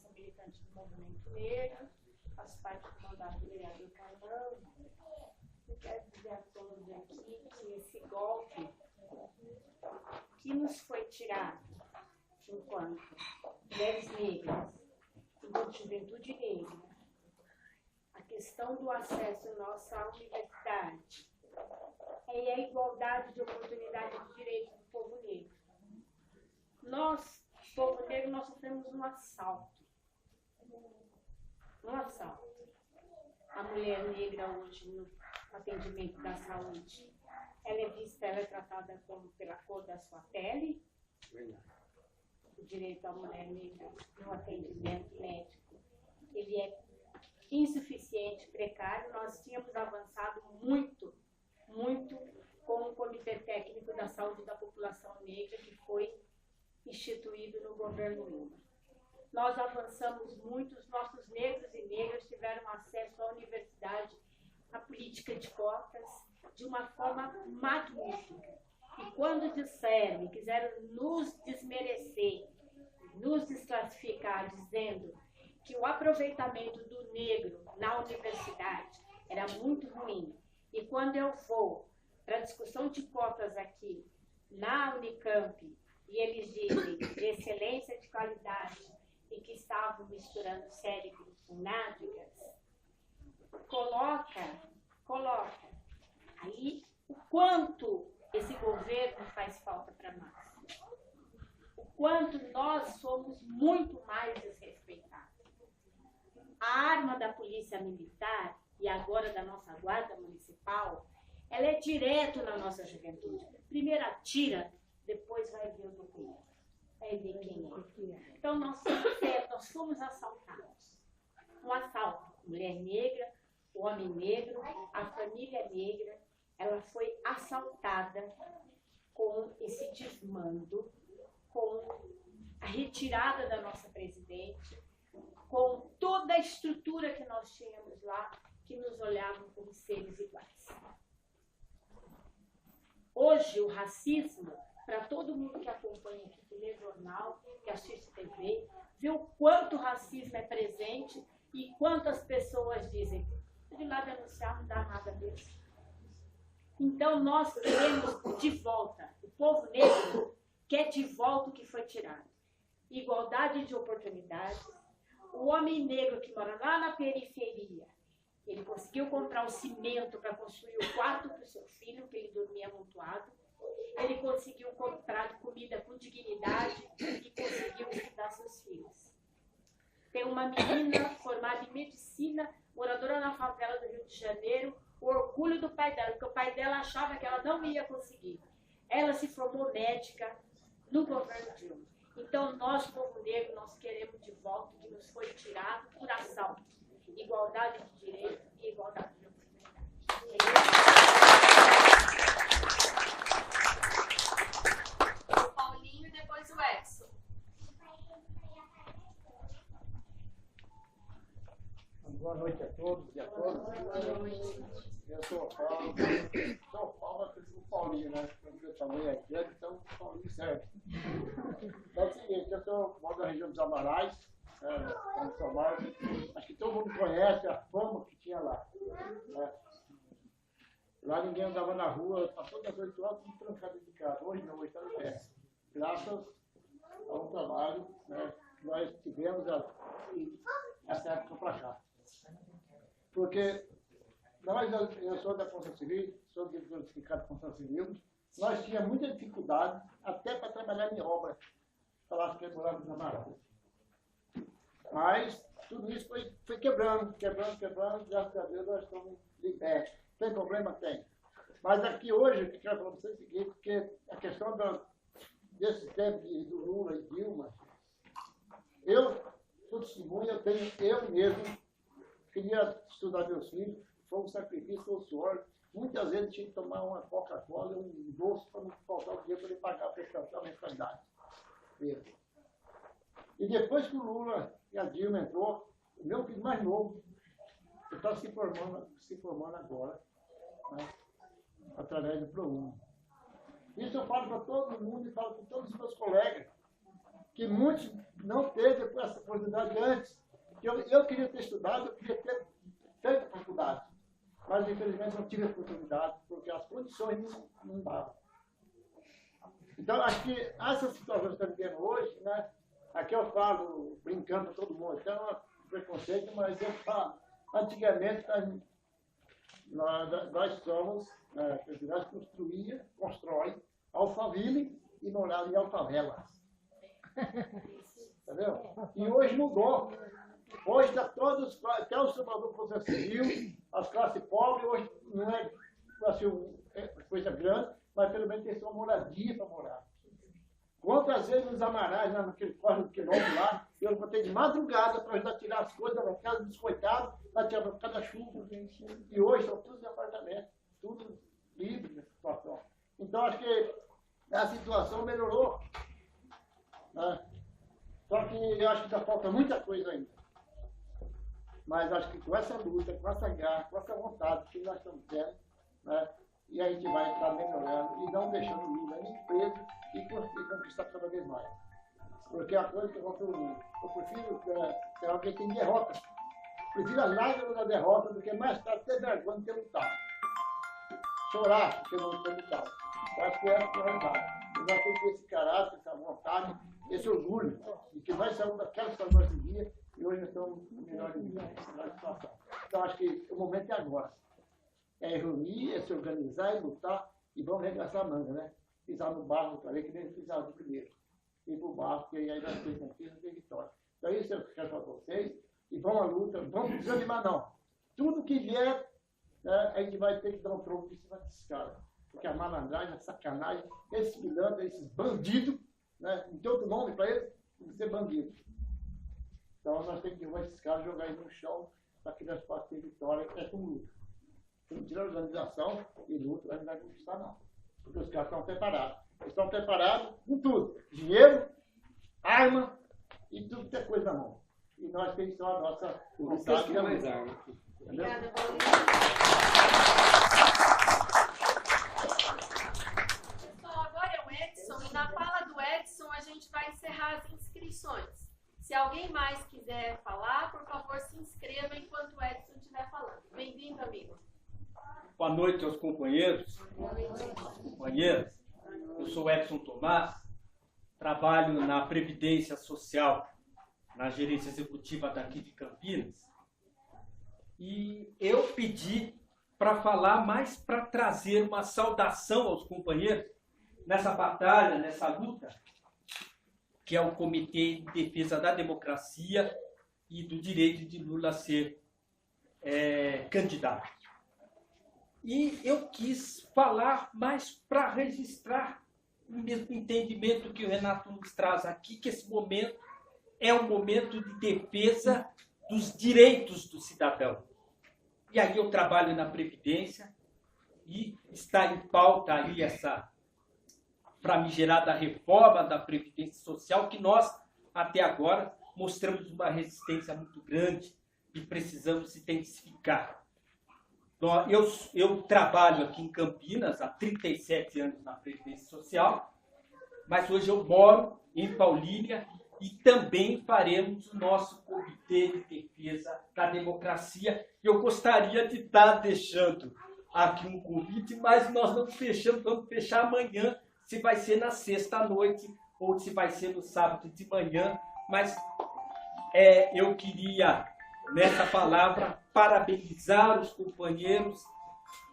Speaker 12: Sou militante do Movimento Negro, faço parte do mandato do vereador Carlão. Eu quero dizer a todos aqui que esse golpe que nos foi tirado enquanto mulheres negras, enquanto juventude negra, a questão do acesso nosso à universidade e a igualdade de oportunidade de direitos do povo negro. Nós, povo negro, nós sofremos um assalto. Um assalto. A mulher negra hoje no atendimento da saúde, ela é vista, ela é tratada pela cor da sua pele. O direito à mulher negra no atendimento médico, ele é insuficiente, precário. Nós tínhamos avançado muito com o Comitê Técnico da Saúde da População Negra, que foi instituído no governo Lula. Nós avançamos muito, os nossos negros e negras tiveram acesso à universidade, à política de cotas, de uma forma magnífica. E quando disseram e quiseram nos desmerecer, nos desclassificar, dizendo que o aproveitamento do negro na universidade era muito ruim, e quando eu vou para a discussão de cotas aqui na Unicamp, e eles dizem de excelência de qualidade e que estavam misturando cérebro com nádegas, coloca aí o quanto esse governo faz falta para nós. O quanto nós somos muito mais desrespeitados. A arma da polícia militar e agora da nossa guarda municipal, ela é direto na nossa juventude. Primeiro atira, depois vai ver o documento, vai ver quem é. Então nós fomos assaltados. Um assalto. Mulher negra, o homem negro, a família negra, ela foi assaltada com esse desmando, com a retirada da nossa presidente, com toda a estrutura que nós tínhamos lá, que nos olhavam como seres iguais. Hoje, o racismo, para todo mundo que acompanha aqui, que lê jornal, que assiste TV, vê o quanto o racismo é presente e quantas pessoas dizem, de lá denunciar não dá nada disso. Então, nós queremos de volta, o povo negro quer de volta o que foi tirado. Igualdade de oportunidades. O homem negro que mora lá na periferia, ele conseguiu comprar o cimento para construir o quarto para o seu filho, que ele dormia amontoado. Ele conseguiu comprar comida com dignidade e conseguiu estudar seus filhos. Tem uma menina formada em medicina, moradora na favela do Rio de Janeiro, o orgulho do
Speaker 15: pai dela, porque o pai dela achava que ela não ia conseguir. Ela se formou médica no governo Dilma. Então, nós, povo negro, nós queremos de volta o que nos foi tirado por ação. Igualdade de direito e igualdade de oportunidade.
Speaker 1: O Paulinho e depois o Edson.
Speaker 10: Boa noite a todos e a todas.
Speaker 1: Boa noite.
Speaker 10: Eu sou o Paulo. Sou o Paulo, o Paulinho, né? Porque eu também aqui, então o Paulinho serve. É o seguinte, eu moro na região dos Amarais, em São Paulo. Acho que todo mundo conhece a fama que tinha lá. Né? Lá ninguém andava na rua, passou das 8 horas, tudo trancado de casa. Hoje não, hoje está no pé. Graças a um trabalho, né, que nós tivemos essa época para cá. Porque eu sou da Construção Civil, sou diretor do Sindicato de Construção Civil, nós tínhamos muita dificuldade até para trabalhar em obra, falar que morava nos Amarais. Mas tudo isso foi quebrando, graças a Deus nós estamos libertos. Tem problema? Tem. Mas aqui hoje, eu quero falar para vocês o seguinte, porque a questão desse tempo do Lula e Dilma, eu sou testemunha, eu mesmo queria estudar meus filhos, foi um sacrifício, foi um suor. Muitas vezes tinha que tomar uma Coca-Cola, um doce para não faltar o dinheiro para ele pagar a prestação, a mensalidade. E depois que o Lula e a Dilma entrou, o meu filho mais novo, ele está se formando agora, né, através do ProUni. Isso eu falo para todo mundo e falo para todos os meus colegas, que muitos não teve essa oportunidade antes. Eu queria ter estudado, eu queria ter feito a faculdade, mas infelizmente não tive a oportunidade, porque as condições não davam. Então, acho que essa situação que está vivendo hoje, né, aqui eu falo, brincando para todo mundo, então é um preconceito, mas eu falo, antigamente nós somos, nós constrói Alphaville e morava em Alfavelas. Entendeu? E hoje mudou. Hoje está todos, até o Salvador Construção Civil, as classes pobres, hoje não é assim, coisa grande, mas pelo menos tem só moradia para morar. Quantas vezes nos Amarais, naquele corre do quilômetro lá, eu levantei de madrugada para ajudar a tirar as coisas da casa dos coitados, para tirar por causa da chuva. E hoje estão todos em apartamento, tudo livre nessa situação. Então acho que a situação melhorou. Né? Só que eu acho que ainda falta muita coisa ainda. Mas acho que com essa luta, com essa garra, com essa vontade que nós estamos tendo, né, e a gente vai estar melhorando e não deixando o Lula nem preso e conquistar cada vez mais. Porque a coisa que eu prefiro ter alguém que tem derrota. Prefiro as lágrimas da derrota do que mais tarde ter vergonha de ter lutado. Chorar porque não ter lutado. Eu acho que é a realidade. Nós temos que ter esse caráter, essa vontade, esse orgulho de que nós saímos daquela situação desse dia e hoje nós estamos melhor situação. Então acho que o momento é agora. É reunir, é se organizar, é lutar e vamos arregaçar a manga, né? Pisar no barro, falei que nem pisar no primeiro. Ir para o barro, porque aí nós temos conquista e vitória. Então isso eu quero falar para vocês. E vamos à luta, não vamos desanimar não. Tudo que vier, né, a gente vai ter que dar um tronco em cima desses caras. Porque a malandragem, a sacanagem, esses pilantras, esses bandidos, né? Não tem outro nome para eles, tem que ser bandido. Então nós temos que levar esses caras, jogar eles no chão, para que nós possamos ter vitória, é com luta. Se não tirar organização e luta, nós não vamos conquistar não. Porque os caras estão preparados. Eles estão preparados com tudo. Dinheiro, arma e tudo que é coisa na mão. E nós temos só a nossa vontade.
Speaker 5: Mais arma.
Speaker 1: Obrigada, Pessoal, agora é o Edson. E na fala do Edson, a gente vai encerrar as inscrições. Se alguém mais quiser falar, por favor, se inscreva enquanto o Edson estiver falando. Bem-vindo, amigo.
Speaker 16: Boa noite aos companheiros. Companheiras, eu sou Edson Tomás, trabalho na Previdência Social, na gerência executiva daqui de Campinas. E eu pedi para falar mais para trazer uma saudação aos companheiros nessa batalha, nessa luta, que é o Comitê de Defesa da Democracia e do direito de Lula a ser candidato. E eu quis falar mais para registrar o mesmo entendimento que o Renato nos traz aqui, que esse momento é um momento de defesa dos direitos do cidadão. E aí eu trabalho na Previdência e está em pauta aí essa famigerada reforma da Previdência Social, que nós, até agora, mostramos uma resistência muito grande e precisamos intensificar. Eu trabalho aqui em Campinas há 37 anos na Previdência Social, mas hoje eu moro em Paulínia e também faremos o nosso Comitê de Defesa da Democracia. Eu gostaria de estar deixando aqui um convite, mas nós não fechamos, vamos fechar amanhã, se vai ser na sexta-noite ou se vai ser no sábado de manhã, mas eu queria, nessa palavra, parabenizar os companheiros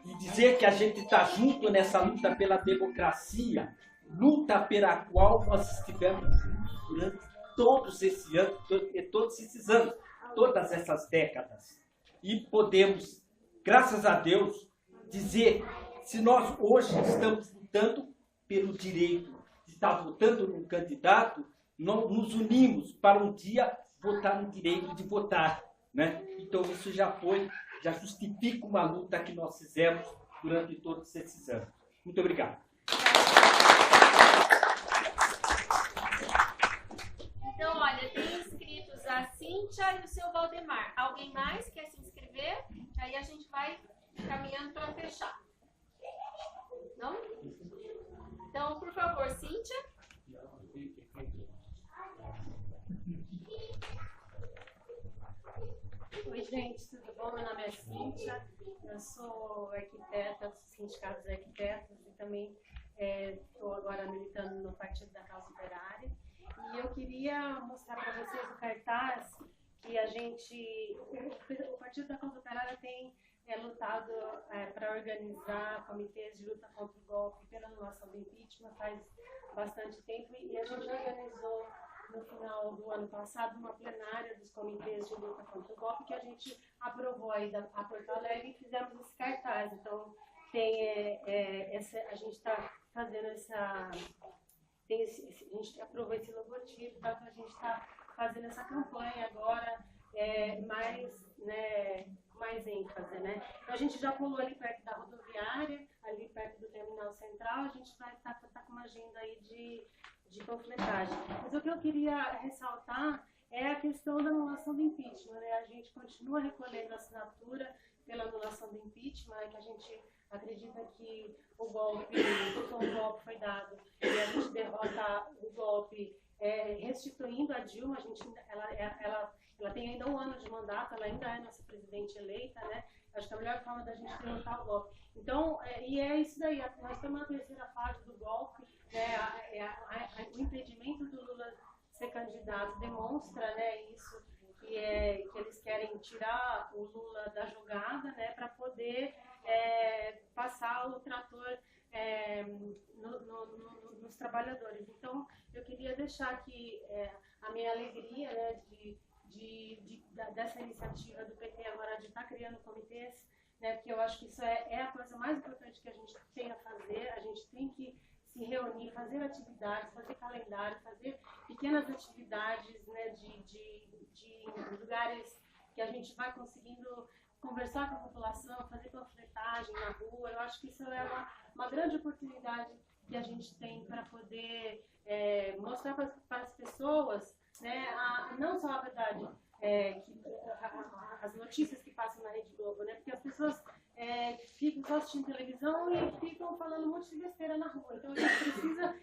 Speaker 16: e dizer que a gente está junto nessa luta pela democracia, luta pela qual nós estivemos juntos durante todos esses anos, todas essas décadas. E podemos, graças a Deus, dizer, se nós hoje estamos lutando pelo direito de estar votando num candidato, nós nos unimos para um dia votar no direito de votar, né? Então isso já justifica uma luta que nós fizemos durante todos esses anos. Muito obrigado.
Speaker 1: Então, olha, tem inscritos a Cíntia e o seu Valdemar. Alguém mais quer se inscrever? Aí a gente vai caminhando para fechar. Não? Então, por favor, Cíntia.
Speaker 17: Oi, gente, tudo bom? Meu nome é Cíntia, eu sou arquiteta do Sindicato dos Arquitetos e também estou agora militando no Partido da Causa Operária. E eu queria mostrar para vocês o cartaz que o Partido da Causa Operária tem lutado para organizar comitês de luta contra o golpe pela anulação do impeachment faz bastante tempo, e a gente organizou no final do ano passado uma plenária dos comitês de luta contra o golpe que a gente aprovou aí a Porto Alegre e fizemos esse cartaz. Então a gente está fazendo a gente aprovou esse logotipo, tá? Então a gente está fazendo essa campanha agora mais ênfase, né? Então a gente já pulou ali perto da rodoviária, ali perto do terminal central, a gente vai estar com uma agenda aí de panfletagem. Mas o que eu queria ressaltar é a questão da anulação do impeachment, né? A gente continua recolhendo assinatura pela anulação do impeachment, que a gente acredita que o golpe foi dado e a gente derrota o golpe restituindo a Dilma. Ela tem ainda um ano de mandato, ela ainda é nossa presidente eleita, né? Acho que a melhor forma da gente derrotar o golpe. Então, e é isso daí, nós estamos na terceira fase do golpe, né? O impedimento do Lula ser candidato demonstra, né, isso, que eles querem tirar o Lula da jogada, né, para poder passar o trator nos trabalhadores. Então, eu queria deixar aqui a minha alegria, né, dessa iniciativa do PT agora de estar criando comitês, né, porque eu acho que isso é a coisa mais importante que a gente tem a fazer. A gente tem que se reunir, fazer atividades, fazer calendário, fazer pequenas atividades, né, de lugares que a gente vai conseguindo conversar com a população, fazer panfletagem na rua. Eu acho que isso é uma grande oportunidade que a gente tem para poder mostrar para as pessoas, né, não só a verdade, as notícias que passam na Rede Globo, né, porque as pessoas ficam só assistindo televisão e ficam falando um monte de besteira na rua. Então a gente precisa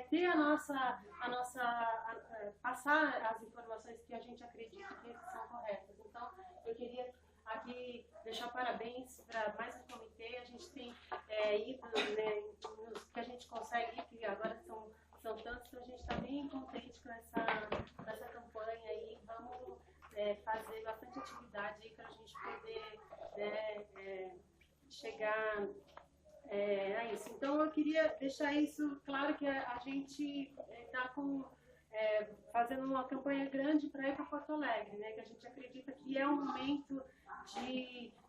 Speaker 17: ter passar as informações que a gente acredita que são corretas. Então eu queria aqui deixar parabéns para mais um comitê. A gente tem ido, né, nos que a gente consegue ir, que agora são tantos, então a gente está bem contente com essa campanha aí. Vamos fazer bastante atividade aí para a gente poder chegar a isso. Então eu queria deixar isso claro, que a gente está fazendo uma campanha grande para ir para Porto Alegre, né? Que a gente acredita que é um momento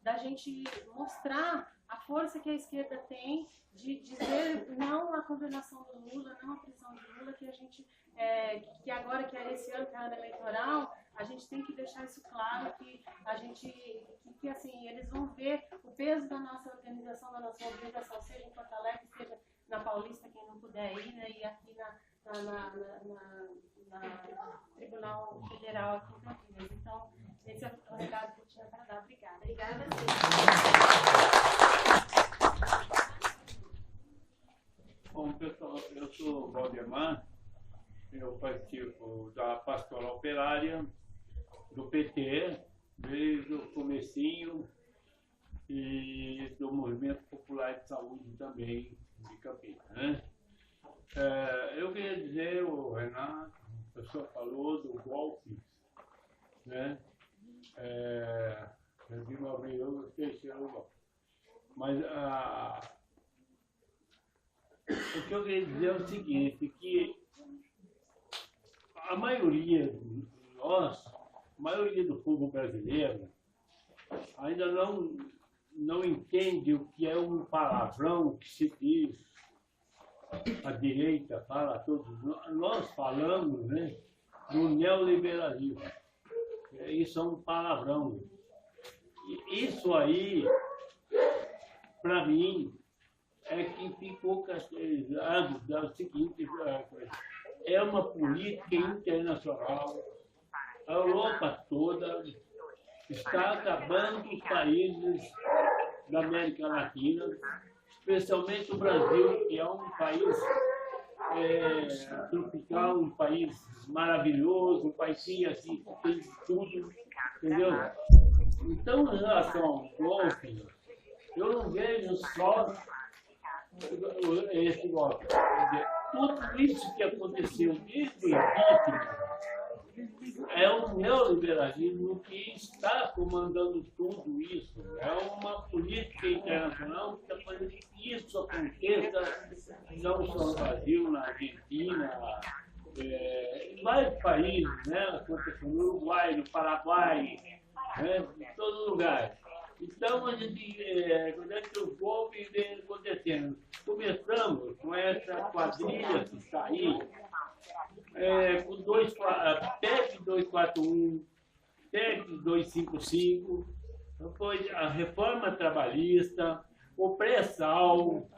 Speaker 17: da gente mostrar a força que a esquerda tem de dizer não à condenação do Lula, não à prisão do Lula, que a gente, que agora que é esse ano, que é ano eleitoral, a gente tem que deixar isso claro, que a gente, que assim, eles vão ver o peso da nossa organização, da nossa mobilização, seja em Porto Alegre, seja na Paulista, quem não puder ir, né, e aqui na Tribunal Federal aqui em Campinas. Então, esse é o recado que eu tinha para dar. Obrigada.
Speaker 1: Obrigada a você.
Speaker 18: Bom, pessoal, eu sou Valdemar, eu participo da Pastoral Operária, do PT, desde o comecinho, e do Movimento Popular de Saúde também de Campinas, né? Eu queria dizer, o Renato, a pessoa falou do golpe, né? Eu digo, eu esqueci o golpe. Mas o que eu queria dizer é o seguinte, que a maioria de nós, a maioria do povo brasileiro, ainda não entende o que é um palavrão que se diz, a direita fala, todos nós falamos, né, do neoliberalismo. Isso é um palavrão. E isso aí, para mim, é que ficou caracterizado da seguinte coisa. É uma política internacional. A Europa toda está acabando os países da América Latina, especialmente o Brasil, que é um país tropical, um país maravilhoso, um país assim, que tem tudo, entendeu? Então, em relação ao golpe, eu não vejo só esse golpe. Quer dizer, tudo isso que aconteceu desde o início é um neoliberalismo que está comandando tudo isso. É uma política internacional que está fazendo que isso aconteça, não só no Brasil, na Argentina, em vários países, né? Aconteceu no Uruguai, no Paraguai, né? Em todo lugar. Então, a gente, quando é que o golpe vem acontecendo? Começamos com essa quadrilha que está aí, com PEC 241, PEC 255, depois a reforma trabalhista, o pré-sal,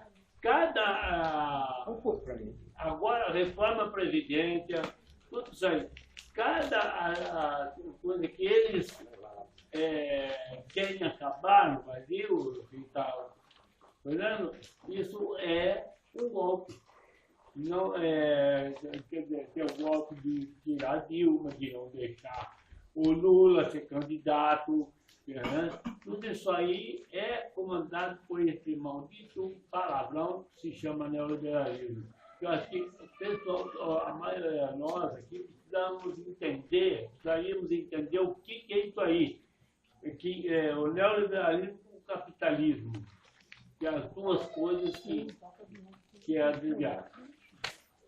Speaker 18: agora a reforma previdência, tudo isso aí. Cada coisa que eles querem acabar no Brasil, e tal, isso é um golpe. Não quer dizer, tem o golpe de tirar a Dilma, de não deixar o Lula ser candidato, né? Tudo isso aí é comandado por esse maldito palavrão que se chama neoliberalismo. Eu acho que o pessoal, a maioria de nós aqui, precisaríamos entender o que é isso aí, que é o neoliberalismo e o capitalismo, que é as duas coisas que é a desviar.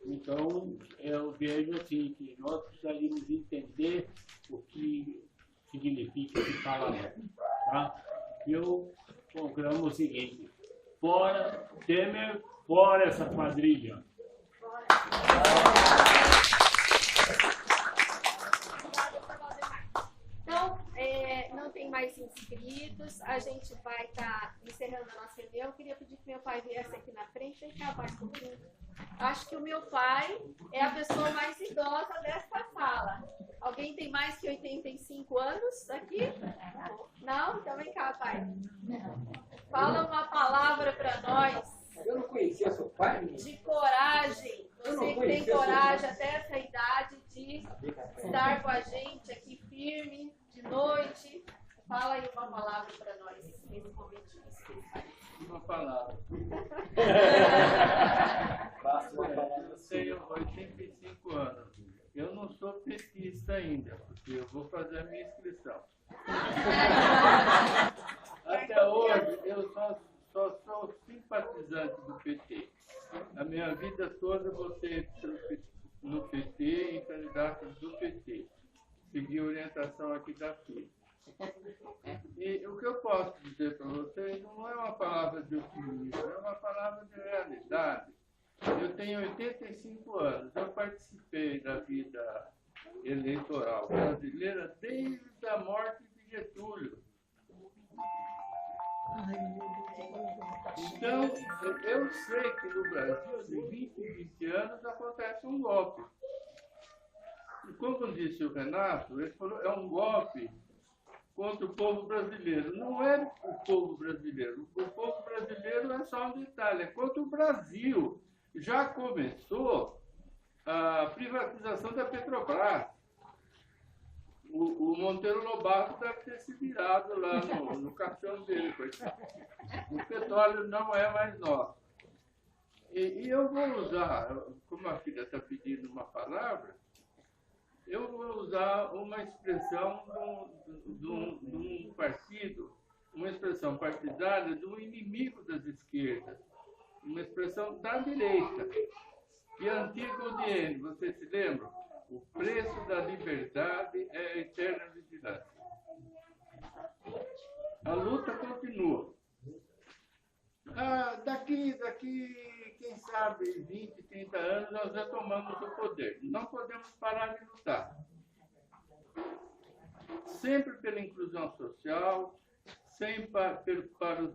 Speaker 18: Então, eu vejo assim, que nós precisaríamos entender o que significa esse palavra. Tá? Eu proclamo o seguinte: fora Temer, fora essa quadrilha.
Speaker 1: Então, não tem mais inscritos, a gente vai estar encerrando a nossa reunião. Eu queria pedir que meu pai viesse aqui na frente. Vem cá, pai, um pouquinho. Acho que o meu pai é a pessoa mais idosa desta sala. Alguém tem mais que 85 anos aqui? Não? Então vem cá, pai. Fala uma palavra para nós.
Speaker 9: Eu não conhecia seu pai?
Speaker 1: De coragem. Você que tem coragem até essa idade de estar com a gente aqui firme, de noite. Fala aí uma palavra para nós nesse momentinho.
Speaker 18: Uma palavra. Eu tenho 85 anos. Eu não sou petista ainda, porque eu vou fazer a minha inscrição. Até hoje, eu só sou simpatizante do PT. A minha vida toda você no PT e candidato do PT. Segui a orientação aqui da filha. E o que eu posso dizer para vocês não é uma uma palavra de otimismo, é uma palavra de realidade. Eu tenho 85 anos, eu participei da vida eleitoral brasileira desde a morte de Getúlio. Então, eu sei que no Brasil, de 20 em 20 anos, acontece um golpe. E como disse o Renato, ele falou, é um golpe contra o povo brasileiro. Não é o povo brasileiro. O povo brasileiro é só um detalhe, é contra o Brasil. Já começou a privatização da Petrobras. O Monteiro Lobato deve ter se virado lá no caixão dele, coitado. O petróleo não é mais nosso. E eu vou usar, como a filha está pedindo uma palavra, eu vou usar uma expressão de um partido, uma expressão partidária de um inimigo das esquerdas, uma expressão da direita, que é Antígona Odiene, vocês se lembram? O preço da liberdade é a eterna vigilância. A luta continua. Daqui, quem sabe, 20, 30 anos, nós retomamos o poder. Não podemos parar de lutar. Sempre pela inclusão social, sempre pelos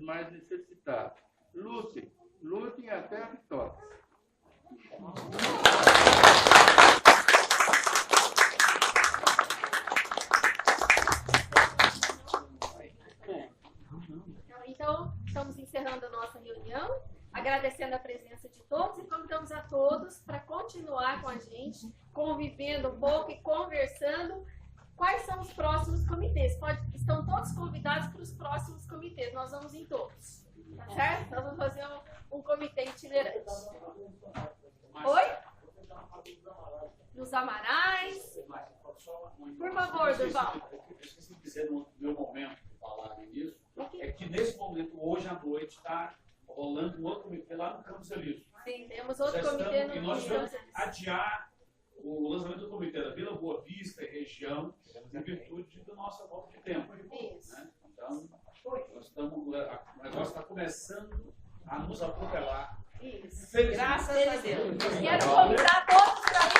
Speaker 18: mais necessitados. Lutem até a vitória.
Speaker 1: Então, estamos encerrando a nossa reunião, agradecendo a presença de todos e convidamos a todos para continuar com a gente, convivendo um pouco e conversando. Quais são os próximos comitês? Estão todos convidados para os próximos comitês, nós vamos em todos, tá certo? Nós vamos fazer um comitê itinerante. Oi? Nos Amarais. Por favor, Durval.
Speaker 4: Eu esqueci de dizer no meu momento de falar nisso, é que nesse momento, hoje à noite, está rolando um outro comitê lá no Campos Elíseos.
Speaker 1: Sim, temos outro comitê no
Speaker 4: E nós vamos adiar o lançamento do comitê da Vila Boa Vista e região, em virtude da nossa falta de tempo.
Speaker 1: Isso.
Speaker 4: Né? Então, o negócio está começando a nos atropelar.
Speaker 1: Isso.
Speaker 4: Felizmente.
Speaker 1: Graças a Deus. Quero convidar todos para